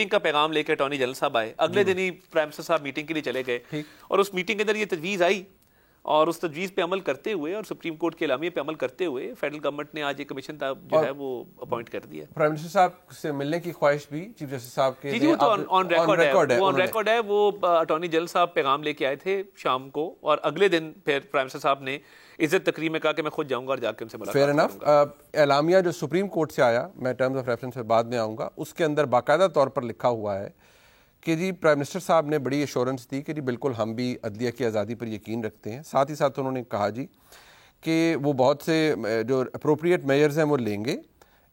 کا پیغام لے کے اٹارنی جنرل صاحب آئے، اگلے دن ہی پرائم منسٹر صاحب میٹنگ کے لیے چلے گئے، اور اس میٹنگ کے اندر یہ تجویز آئی، اور اس تجویز پہ عمل کرتے ہوئے اور سپریم کورٹ کے اعلامیے پہ عمل کرتے ہوئے فیڈرل گورنمنٹ نے آج ایک کمیشن جو ہے وہ اپوائنٹ کر دیا. پرائم منسٹر صاحب سے ملنے کی خواہش بھی چیف جسٹس صاحب کے جی وہ تو آن ریکارڈ ہے. وہ اٹارنی جنرل صاحب پیغام لے کے آئے تھے شام کو اور اگلے دن پھر پرائم منسٹر صاحب نے عزت تقریب میں کہا کہ میں خود جاؤں گا اور جا کے ان سے ملاقات کروں گا. Fair enough. اعلامیہ جو سپریم کورٹ سے آیا, میں ٹرمز آف ریفرنس پہ بعد میں آؤں گا, اس کے اندر باقاعدہ طور پر لکھا ہوا ہے کہ جی پرائم منسٹر صاحب نے بڑی ایشورنس دی کہ جی بالکل ہم بھی عدلیہ کی آزادی پر یقین رکھتے ہیں. ساتھ ہی ساتھ انہوں نے کہا جی کہ وہ بہت سے جو اپروپریٹ میجرز ہیں وہ لیں گے,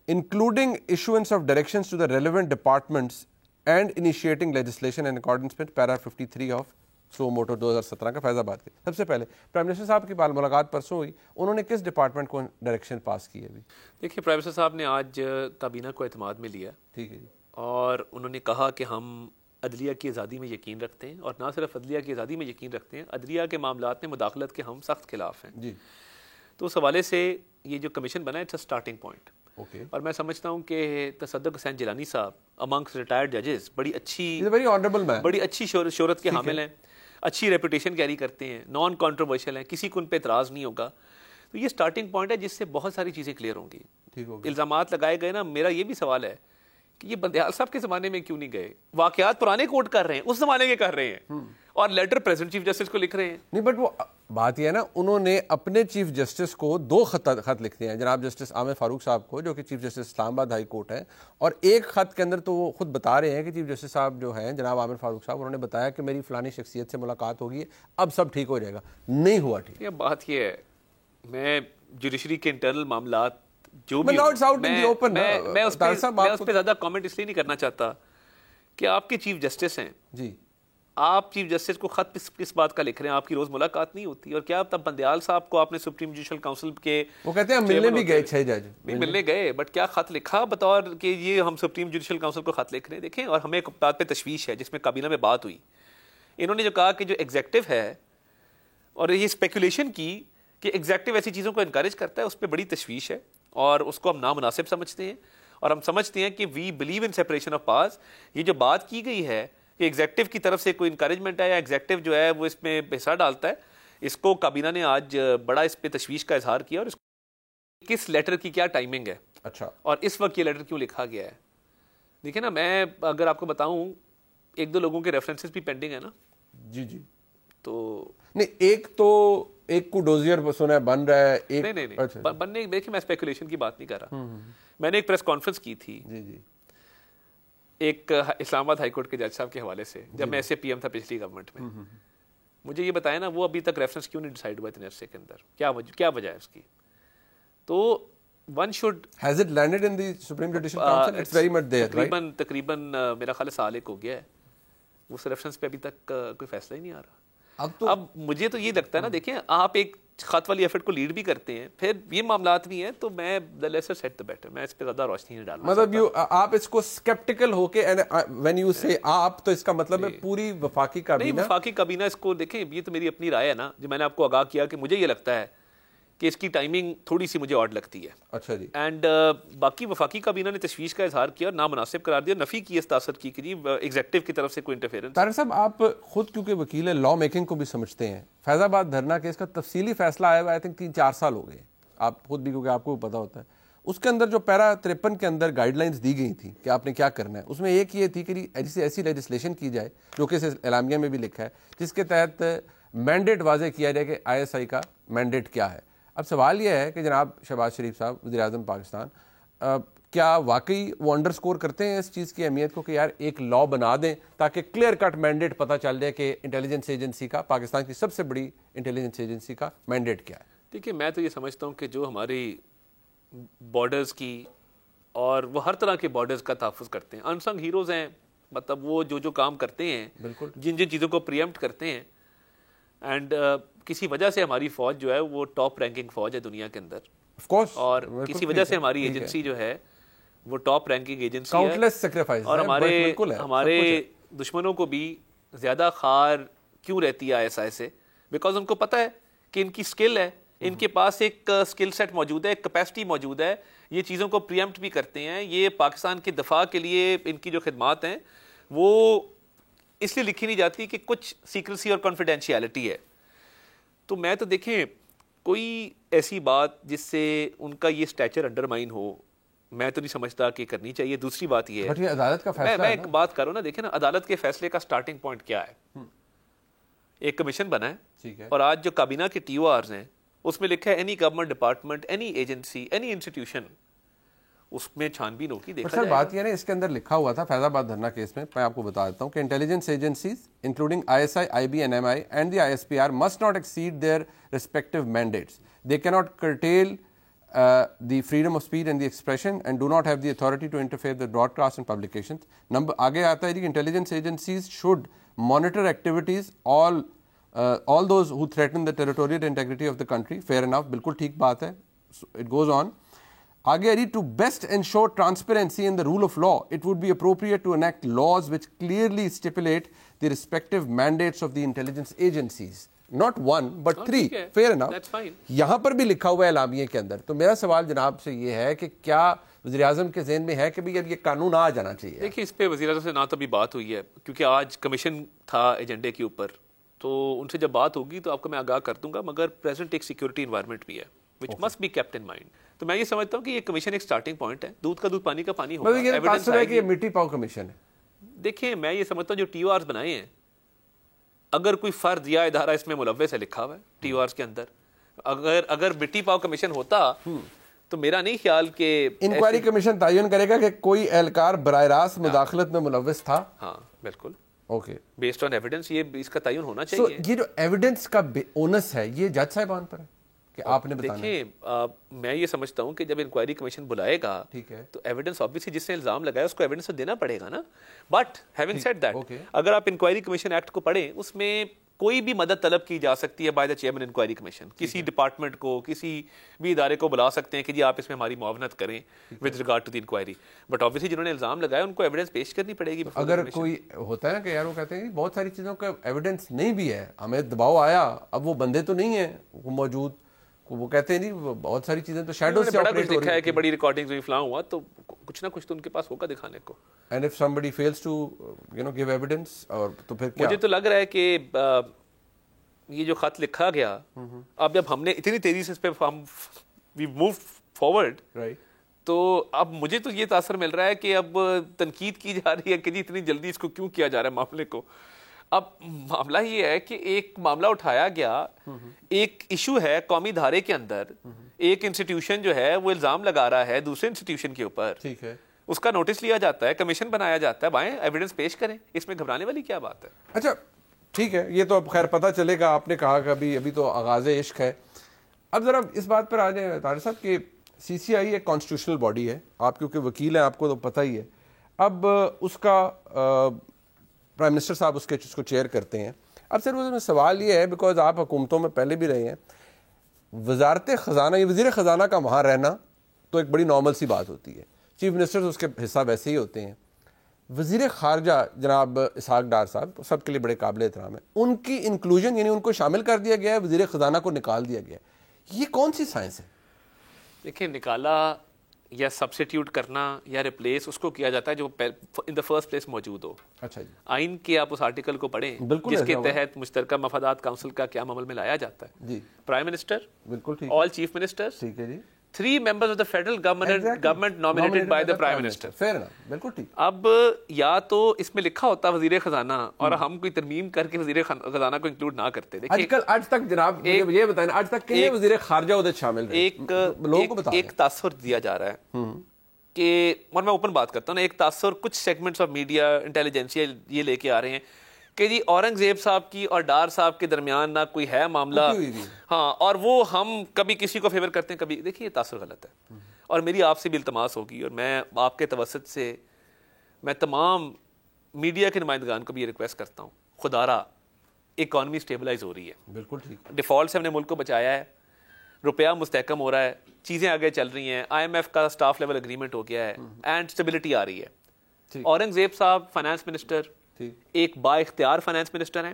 including issuance of directions to the relevant departments and initiating legislation in accordance with para 53 of سلو موٹر 2017 کا فیض آباد کے. سب سے پہلے پرائم منسٹر صاحب کی ملاقات پرسوں ہوئی, انہوں نے کس ڈپارٹمنٹ کو ڈائریکشن پاس کی ہے ابھی؟ دیکھیے پرائم منسٹر صاحب نے آج کابینہ کو اعتماد میں لیا, ٹھیک ہے جی, اور انہوں نے کہا کہ ہم عدلیہ کی آزادی میں یقین رکھتے ہیں, اور نہ صرف عدلیہ کی آزادی میں یقین رکھتے ہیں, عدلیہ کے معاملات میں مداخلت کے ہم سخت خلاف ہیں جی. تو اس حوالے سے یہ جو کمیشن بنا ہے it's a starting point. Okay. اور میں سمجھتا ہوں کہ تصدق حسین جیلانی صاحب امانگس ریٹائرڈ ججز بڑی اچھی شہرت کے حامل ہیں, اچھی ریپوٹیشن کیری کرتے ہیں, نان کانٹروورشل ہیں, کسی کو ان پہ اعتراض نہیں ہوگا. تو یہ اسٹارٹنگ پوائنٹ ہے جس سے بہت ساری چیزیں کلیئر ہوں گی. الزامات لگائے گئے نا, میرا یہ بھی سوال ہے کہ یہ بندیال صاحب کے زمانے میں کیوں نہیں گئے؟ واقعات پرانے کوٹ کر رہے ہیں, اس زمانے کے کر رہے ہیں, اور لیٹر پریزیڈنٹ چیف جسٹس کو لکھ رہے ہیں. نہیں بٹ وہ بات یہ ہے نا, انہوں نے اپنے چیف جسٹس کو 2 خط لکھتے ہیں, جناب جسٹس عامر فاروق صاحب کو جو کہ چیف جسٹس اسلام آباد ہائی کورٹ ہے, اور ایک خط کے اندر تو وہ خود بتا رہے ہیں کہ چیف جسٹس صاحب جو ہیں جناب عامر فاروق صاحب, انہوں نے بتایا کہ میری فلانی شخصیت سے ملاقات ہوگی, اب سب ٹھیک ہو جائے گا. نہیں ہوا ٹھیک. یہ بات یہ ہے, میں جوڈیشری کے انٹرنل معاملات جو بھی میں اس پہ زیادہ کامنٹ اس لیے نہیں کرنا چاہتا کہ آپ کے چیف جسٹس ہیں جی, آپ چیف جسٹس کو خط کس بات کا لکھ رہے ہیں؟ آپ کی روز ملاقات نہیں ہوتی. اور کیا تب بندیال صاحب کو آپ نے سپریم جوڈیشل کاؤنسل کے وہ کہتے ہیں ملنے بھی گئے 6 جج, نہیں ملنے گئے, بٹ کیا خط لکھا بطور کہ یہ ہم سپریم جوڈیشل کاؤنسل کو خط لکھ رہے ہیں؟ دیکھیں, اور ہمیں ایک بات پہ تشویش ہے جس میں کابینہ میں بات ہوئی, انہوں نے جو کہا کہ جو ایگزیکٹو ہے, اور یہ اسپیکولیشن کی کہ ایگزیکٹو ایسی چیزوں کو انکریج کرتا ہے, اس پہ بڑی تشویش ہے اور اس کو ہم نامناسب سمجھتے ہیں. اور ہم سمجھتے ہیں کہ we believe in separation of powers. یہ جو بات کی گئی ہے کہ ایگزیکٹو کی طرف سے کوئی انکریجمنٹ ہے یا ایگزیکٹو جو ہے وہ اس میں حصہ ڈالتا ہے, اس کو کابینہ نے آج بڑا اس پہ تشویش کا اظہار کیا. اور اس کس لیٹر کی کیا ٹائمنگ ہے, اچھا, اور اس وقت یہ لیٹر کیوں لکھا گیا ہے. دیکھیں نا, میں اگر آپ کو بتاؤں 1-2 لوگوں کے ریفرنسز بھی پینڈنگ ہے نا. جی جی, تو نہیں ایک کو ڈوزیئر سنا ہے بن رہا ہے, ایک نہیں بننے, دیکھیں میں اسپیکولیشن کی بات نہیں کر رہا. میں نے ایک پریس کانفرنس کی تھی جی ایک اسلام آباد ہائی کورٹ کے جج صاحب کے حوالے سے, جب میں ایسے پی ایم تھا پچھلی گورنمنٹ میں. مجھے یہ بتایا نا, وہ ابھی تک ریفرنس کیوں نہیں ڈیسائیڈ ہوا اتنے عرصے کے اندر, کیا وجہ ہے اس کی؟ تو one should has it landed in the supreme judicial council? It's very much there. تقریباً میرا خیال ہے سال 1 ہو گیا ہے, اس ریفرنس پہ ابھی تک کوئی فیصلہ ہی نہیں آ رہا. اب مجھے تو یہ لگتا ہے نا, دیکھیں آپ ایک خط والی ایفرٹ کو لیڈ بھی کرتے ہیں, پھر یہ معاملات بھی ہیں, تو میں the lesser said the better, میں اس پہ زیادہ روشنی نہیں ڈالنا. مطلب آپ اس کو اسکیپٹیکل ہو کے when you say آپ, تو اس کا مطلب ہے پوری وفاقی کابینہ. نہیں, وفاقی کابینہ اس کو دیکھیں, یہ تو میری اپنی رائے ہے نا, جو میں نے آپ کو آگاہ کیا کہ مجھے یہ لگتا ہے کہ اس کی ٹائمنگ تھوڑی سی مجھے آڈ لگتی ہے. اچھا جی. اینڈ باقی وفاقی کابینہ نے تشویش کا اظہار کیا اور نامناسب قرار دیا, نفی کی اس تاثر کی کہ جی ایگزیکٹو کی طرف سے کوئی انٹرفیئرنس. طارق صاحب, آپ خود کیونکہ وکیل ہے, لا میکنگ کو بھی سمجھتے ہیں. فیض آباد دھرنا کیس کا تفصیلی فیصلہ آیا ہوا آئی تھنک 3-4 سال ہو گئے, آپ خود بھی, کیونکہ آپ کو بھی پتا ہوتا ہے. اس کے اندر جو پیرا 53 کے اندر گائیڈ لائنز دی گئی تھیں کہ آپ نے کیا کرنا ہے, اس میں ایک یہ تھی کہ ایسی لیجسلیشن کی جائے جو کہ اعلامیہ میں بھی لکھا ہے, جس کے تحت مینڈیٹ واضح کیا جائے کہ ISI کا مینڈیٹ کیا ہے. اب سوال یہ ہے کہ جناب شہباز شریف صاحب وزیر اعظم پاکستان, کیا واقعی وہ انڈرسکور کرتے ہیں اس چیز کی اہمیت کو کہ یار ایک لا بنا دیں تاکہ کلیئر کٹ مینڈیٹ پتہ چل جائے کہ انٹیلیجنس ایجنسی کا, پاکستان کی سب سے بڑی انٹیلیجنس ایجنسی کا مینڈیٹ کیا ہے؟ دیکھیے, میں تو یہ سمجھتا ہوں کہ جو ہماری بارڈرز کی, اور وہ ہر طرح کے بارڈرز کا تحفظ کرتے ہیں, انسنگ ہیروز ہیں, مطلب وہ جو کام کرتے ہیں, بالکل جن چیزوں کو پریمپٹ کرتے ہیں. اینڈ کسی وجہ سے ہماری فوج جو ہے وہ ٹاپ رینکنگ فوج ہے دنیا کے اندر, اور کسی وجہ سے ہماری ایجنسی جو ہے وہ ٹاپ رینکنگ ایجنسی ہے, اور ہمارے دشمنوں کو بھی زیادہ خار کیوں رہتی ہے ISI سے, بیکاز ان کو پتہ ہے کہ ان کی سکل ہے, ان کے پاس ایک سکل سیٹ موجود ہے, ایک کیپیسٹی موجود ہے, یہ چیزوں کو پریمپٹ بھی کرتے ہیں. یہ پاکستان کے دفاع کے لیے ان کی جو خدمات ہیں وہ اس لیے لکھی نہیں جاتی کہ کچھ سیکریسی اور کانفیڈینشیلٹی ہے. تو میں تو دیکھیں کوئی ایسی بات جس سے ان کا یہ اسٹیچر انڈرمائن ہو میں تو نہیں سمجھتا کہ کرنی چاہیے. دوسری بات یہ ہے عدالت کا فیصلہ میں ایک بات کروں نا, دیکھیں نا عدالت کے فیصلے کا سٹارٹنگ پوائنٹ کیا ہے. ایک کمیشن بنا ہے اور آج جو کابینہ کے ٹی او آرز ہیں اس میں لکھا ہے any government department, any agency, any institution, اس میں چھان بین ہوگی. دیکھا سر بات یہ نا اس کے اندر لکھا ہوا تھا فیض آباد دھرنا کیس میں آپ کو بتا دیتا ہوں کہ intelligence agencies including ISI, IB and MI and the ISPR must not exceed their respective mandates. They cannot curtail the freedom of speech and the expression and do not have the authority to interfere with broadcast and publications. آگے آتا ہے کہ intelligence agencies should monitor activities all those who threaten the territorial integrity of the country. Fair enough, بالکل ٹھیک بات ہے. It goes on. آگے to best ensure transparency in the rule of law, it would be appropriate to enact laws which clearly stipulate the respective mandates of the intelligence agencies. Not one, but three. Fair enough. That's fine. یہاں پر بھی لکھا ہوا ہے اعلامیے کے اندر. تو میرا سوال جناب سے یہ ہے کہ کیا وزیر اعظم کے ذہن میں ہے کہ اب یہ قانون آ جانا چاہیے؟ دیکھیے اس پہ وزیر اعظم سے نہ تو ابھی بات ہوئی ہے کیونکہ آج کمیشن تھا ایجنڈے کے اوپر, تو ان سے جب بات ہوگی تو آپ کو میں آگاہ کر دوں گا. مگر پریزنٹ ایک سیکورٹی انوائرمنٹ بھی ہے which must be kept in mind. تو میں یہ سمجھتا ہوں کہ یہ کمیشن ایک سٹارٹنگ پوائنٹ ہے. دودھ کا دودھ پانی کا پانی ہوگا. یہ تاثر ہے کہ یہ مٹی پاؤ کمیشن ہے. دیکھیں میں یہ سمجھتا ہوں جو ٹی او آرز بنائے ہیں, اگر کوئی فرد یا ادارہ اس میں ملوث ہے لکھا ہوا ہے ٹی او آرز کے اندر, اگر مٹی پاؤ کمیشن ہوتا تو میرا نہیں خیال کہ انکوائری کمیشن تعین کرے گا کہ کوئی اہلکار براہ راست مداخلت میں ملوث تھا. ہاں بالکل, اوکے, بیسڈ آن ایویڈنس یہ اس کا تعین ہونا چاہیے. یہ جو ایویڈنس کا اونس ہے یہ جج صاحبان پر ہے کہ آپ نے بتانا. دیکھیں میں یہ سمجھتا ہوں کہ جب انکوائری کمیشن بلائے گا تو ایویڈنس آبویسلی جس نے الزام لگایا اس کو ایویڈنس تو دینا پڑے گا نا. بٹ ہیونگ سیڈ دیٹ, اگر آپ انکوائری کمیشن ایکٹ کو پڑھیں اس میں کوئی بھی مدد طلب کی جا سکتی ہے by the chairman inquiry commission. کسی ڈپارٹمنٹ کو, کسی بھی ادارے کو بلا سکتے ہیں کہ جی آپ اس میں ہماری معاونت کریں with regard to the inquiry. But obviously جنہوں نے الزام لگایا ان کو ایویڈنس پیش کرنی پڑے گی. اگر کوئی ہوتا ہے نا کہ یار وہ کہتے ہیں بہت ساری چیزوں کا ایویڈنس نہیں بھی ہے, ہمیں دباؤ آیا, اب وہ بندے تو نہیں ہیں وہ موجود, وہ کہتے ہیں نہیں بہت ساری چیزیں تو شیڈو سے آپریٹ ہو رہی ہے کہ بڑی ریکارڈنگز ہوئی فلاں ہوا, تو کچھ نہ کچھ تو ان کے پاس ہوگا دکھانے کو. And if somebody fails to give evidence, اور تو پھر کیا؟ مجھے تو لگ رہا ہے کہ یہ جو خط لکھا گیا, اب جب ہم نے اتنی تیزی سے اس پہ ہم وی موو فارورڈ, تو اب مجھے تو یہ تاثر مل رہا ہے کہ اب تنقید کی جا رہی ہے کہ جی اتنی جلدی اس کو کیوں کیا جا رہا ہے معاملے کو. اب معاملہ یہ ہے کہ ایک معاملہ اٹھایا گیا, ایک ایشو ہے قومی دھارے کے اندر, ایک انسٹیٹیوشن جو ہے وہ الزام لگا رہا ہے دوسرے انسٹیٹیوشن کے اوپر, ٹھیک ہے, اس کا نوٹس لیا جاتا ہے, کمیشن بنایا جاتا ہے, بھائی ایویڈنس پیش کریں, اس میں گھبرانے والی کیا بات ہے؟ اچھا ٹھیک ہے, یہ تو اب خیر پتہ چلے گا. آپ نے کہا کہ ابھی تو آغاز عشق ہے. اب ذرا اس بات پر آ جائیں طارق صاحب کہ CCI ایک کانسٹیٹیوشنل باڈی ہے, آپ کیونکہ وکیل ہیں آپ کو تو پتہ ہی ہے. اب اس کا پرائم منسٹر صاحب اس کو چیئر کرتے ہیں. اب سر وہ سوال یہ ہے, بیکاز آپ حکومتوں میں پہلے بھی رہے ہیں, وزارت خزانہ یا وزیر خزانہ کا وہاں رہنا تو ایک بڑی نارمل سی بات ہوتی ہے, چیف منسٹر اس کے حصہ ویسے ہی ہوتے ہیں. وزیر خارجہ جناب اسحاق ڈار صاحب سب کے لیے بڑے قابل احترام ہیں, ان کی انکلوژن یعنی ان کو شامل کر دیا گیا ہے, وزیر خزانہ کو نکال دیا گیا ہے. یہ کون سی سائنس ہے؟ دیکھیں نکالا یا سبسٹیٹیوٹ کرنا یا ریپلیس اس کو کیا جاتا ہے جو ان دا فرسٹ پلیس موجود ہو. اچھا جی, آئین کے آپ اس آرٹیکل کو پڑھیں جس کے تحت مشترکہ مفادات کونسل کا قیام عمل میں لایا جاتا ہے. جی, پرائم منسٹر, بالکل ٹھیک, آل چیف منسٹرز, ٹھیک ہے جی, 3 members of the federal government nominated by the prime minister. Fair enough, بالکل ٹھیک. اب یا تو اس میں لکھا ہوتا وزیر خزانہ اور ہم کوئی ترمیم کر کے وزیر خزانہ کو انکلوڈ نہ کرتے. آج تک جناب یہ بتائیں آج تک کتنے وزیر خارجہ ادھر شامل رہے؟ ایک تاثر دیا جا رہا ہے کہ, اور میں اوپن بات کرتا ہوں نا, ایک تاثر کچھ سیگمنٹس آف میڈیا انٹیلیجنسیا یہ لے کے آ رہے ہیں کہ جی اورنگزیب صاحب کی اور ڈار صاحب کے درمیان نہ کوئی ہے معاملہ, ہاں, اور وہ ہم کبھی کسی کو فیور کرتے ہیں کبھی. دیکھیے یہ تاثر غلط ہے, اور میری آپ سے بھی التماس ہوگی اور میں آپ کے توسط سے میں تمام میڈیا کے نمائندگان کو بھی یہ ریکویسٹ کرتا ہوں, خدا را اکانومی اسٹیبلائز ہو رہی ہے, بالکل ٹھیک, ڈیفالٹ سے ہم نے ملک کو بچایا ہے, روپیہ مستحکم ہو رہا ہے, چیزیں آگے چل رہی ہیں, IMF کا اسٹاف لیول اگریمنٹ ہو گیا ہے اینڈ اسٹیبلٹی آ رہی ہے. اورنگزیب صاحب فائنانس منسٹر ایک با اختیار فائنانس منسٹر ہیں,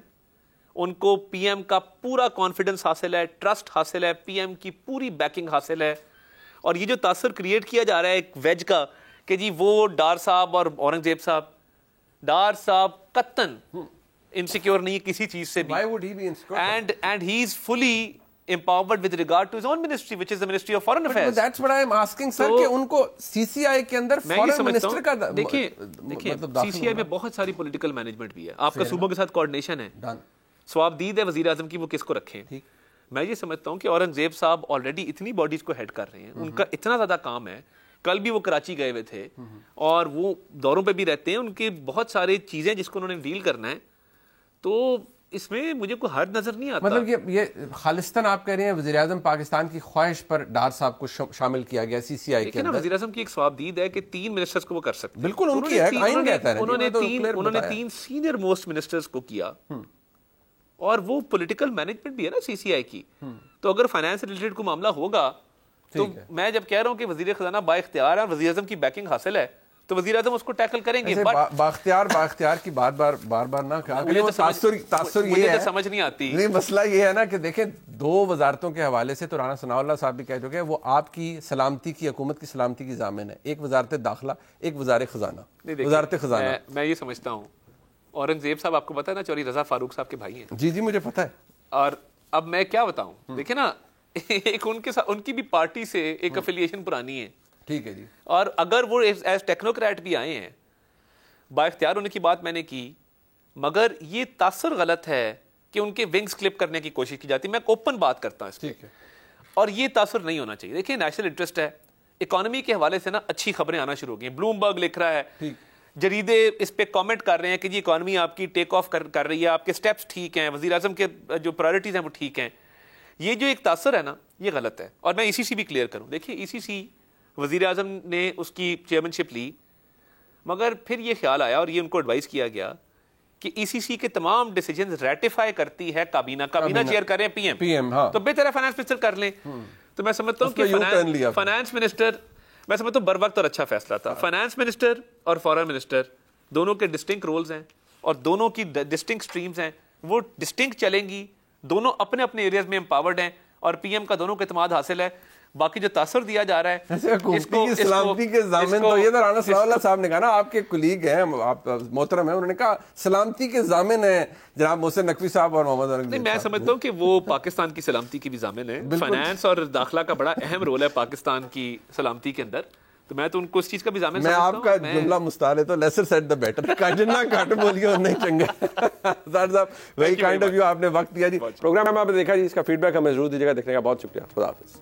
ان کو پی ایم کا پورا کانفیڈنس حاصل ہے, ٹرسٹ حاصل ہے, پی ایم کی پوری بیکنگ حاصل ہے. اور یہ جو تاثر کریٹ کیا جا رہا ہے ایک ویج کا کہ جی وہ ڈار صاحب اور اورنگزیب صاحب, ڈار صاحب قطن insecure نہیں ہے کسی چیز سے بھی. Why would he be insecure? And he is fully empowered with regard to his own ministry, which is the Ministry of Foreign Affairs. But that's what I am asking, sir, کہ ان کو CCI کے اندر فورن منسٹر کا دیکھیں CCI میں بہت ساری پولیٹیکل مینجمنٹ بھی ہے, آپ کا صوبوں کے ساتھ کوارڈینیشن ہے, سوابدید ہے وزیر اعظم کی وہ کس کو رکھیں. میں یہ سمجھتا ہوں کہ اورنگزیب صاحب آلریڈی اتنی باڈیز کو ہیڈ کر رہے ہیں, ان کا اتنا زیادہ کام ہے, کل بھی وہ کراچی گئے ہوئے تھے اور وہ دوروں پہ بھی رہتے ہیں, ان کی بہت ساری چیزیں جس کو انہوں نے ڈیل کرنا ہے, تو اس میں مجھے کوئی حرج نظر نہیں آتا. مطلب یہ خالصتاً آپ کہہ رہے ہیں وزیر اعظم پاکستان کی خواہش پر ڈار صاحب کو شامل کیا گیا CCI کے اندر. وزیر اعظم کی ایک ثوابدید ہے کہ 3 منسٹرز کو وہ کر سکتے ہیں. بالکل ان کی ہے, آئین کہتا ہے. انہوں نے 3 سینئر موسٹ منسٹرز کو کیا, اور وہ پولیٹیکل مینجمنٹ بھی ہے نا CCI کی. تو اگر فائنانس ریلیٹڈ کوئی معاملہ ہوگا تو میں جب کہہ رہا ہوں کہ وزیر خزانہ با اختیار ہے اور وزیر اعظم کی بیکنگ حاصل ہے, تو وزیر اعظم اس کو ٹیکل کریں گے. بااختیار کی بار بار نہ کہا کریں, تاثر یہ ہے, سمجھ نہیں آتی. نہیں, مسئلہ یہ ہے نا کہ دیکھیں 2 وزارتوں کے حوالے سے تو رانا ثناء اللہ صاحب بھی کہہ چکے ہیں, وہ آپ کی سلامتی کی, حکومت کی سلامتی کی ضامن ہے. ایک وزارت داخلہ, ایک وزارت خزانہ. میں یہ سمجھتا ہوں اورنگزیب صاحب آپ کو پتا ہے نا چوری رضا فاروق صاحب کے بھائی ہیں. جی مجھے پتا ہے. اور اب میں کیا بتاؤں, دیکھیں نا ایک ان کی بھی پارٹی سے ایک افیلیشن پرانی ہے. ٹھیک ہے جی. اور اگر وہ ایز ٹیکنوکریٹ بھی آئے ہیں, با اختیار ہونے کی بات میں نے کی, مگر یہ تاثر غلط ہے کہ ان کے ونگز کلپ کرنے کی کوشش کی جاتی ہے. میں اوپن بات کرتا ہوں اس پہ, اور یہ تاثر نہیں ہونا چاہیے. دیکھیں نیشنل انٹرسٹ ہے, اکانومی کے حوالے سے نا اچھی خبریں آنا شروع ہو گئی ہیں. بلومبرگ لکھ رہا ہے, جریدے اس پہ کامنٹ کر رہے ہیں کہ جی اکانومی آپ کی ٹیک آف کر رہی ہے, آپ کے سٹیپس ٹھیک ہیں, وزیر اعظم کے جو پرائرٹیز ہیں وہ ٹھیک ہیں. یہ جو ایک تاثر ہے نا یہ غلط ہے. اور میں ECC بھی کلیئر کروں, دیکھیے ECC وزیر اعظم نے اس کی چیئرمین لی, مگر پھر یہ خیال آیا اور یہ ان کو ایڈوائز کیا گیا کہ ECC کے تمام ڈیسیجنز ریٹیفائی کرتی ہے کابینہ چیئر کریں پی ایم. تو بہتر ہے فائنانس منسٹر کر لیں. تو میں سمجھتا ہوں کہ فائنانس منسٹر, میں سمجھتا ہوں بر وقت اور اچھا فیصلہ تھا. فائنانس منسٹر اور فارن منسٹر دونوں کے ڈسٹنکٹ رولز ہیں اور دونوں کی ڈسٹنکٹ سٹریمز ہیں, وہ ڈسٹنکٹ چلیں گی, دونوں اپنے اپنے ایریاز میں امپاورڈ ہیں, اور PM کا دونوں کو اعتماد حاصل ہے. باقی جو تاثر دیا جا رہا ہے سلامتی کے ضامن, تو یہ تو رانا ثناء اللہ صاحب نے کہا نا, آپ کے کلیگ ہیں, آپ محترم ہیں, انہوں نے کہا سلامتی کے ضامن ہیں جناب محسن نقوی صاحب اور محمد اورنگزیب. میں سمجھتا ہوں کہ وہ پاکستان کی سلامتی کی بھی ضامن ہے. فائنانس اور داخلہ کا بڑا اہم رول ہے پاکستان کی سلامتی کے اندر, تو میں تو ان کو اس چیز کا بھی ضامن سمجھتا ہوں. میں آپ کا جملہ مستعار ہے تو لیسر سیٹ دا بیٹر, جتنا کٹ بولیے اتنا ہی چنگا. صاحب ویری کائنڈ آف یو, آپ نے وقت دیا جی. پروگرام میں آپ نے دیکھا جی, اس کا فیڈ بیک ہمیں ضرور دیجیے گا. دیکھنے کا بہت شکریہ. خدا حافظ.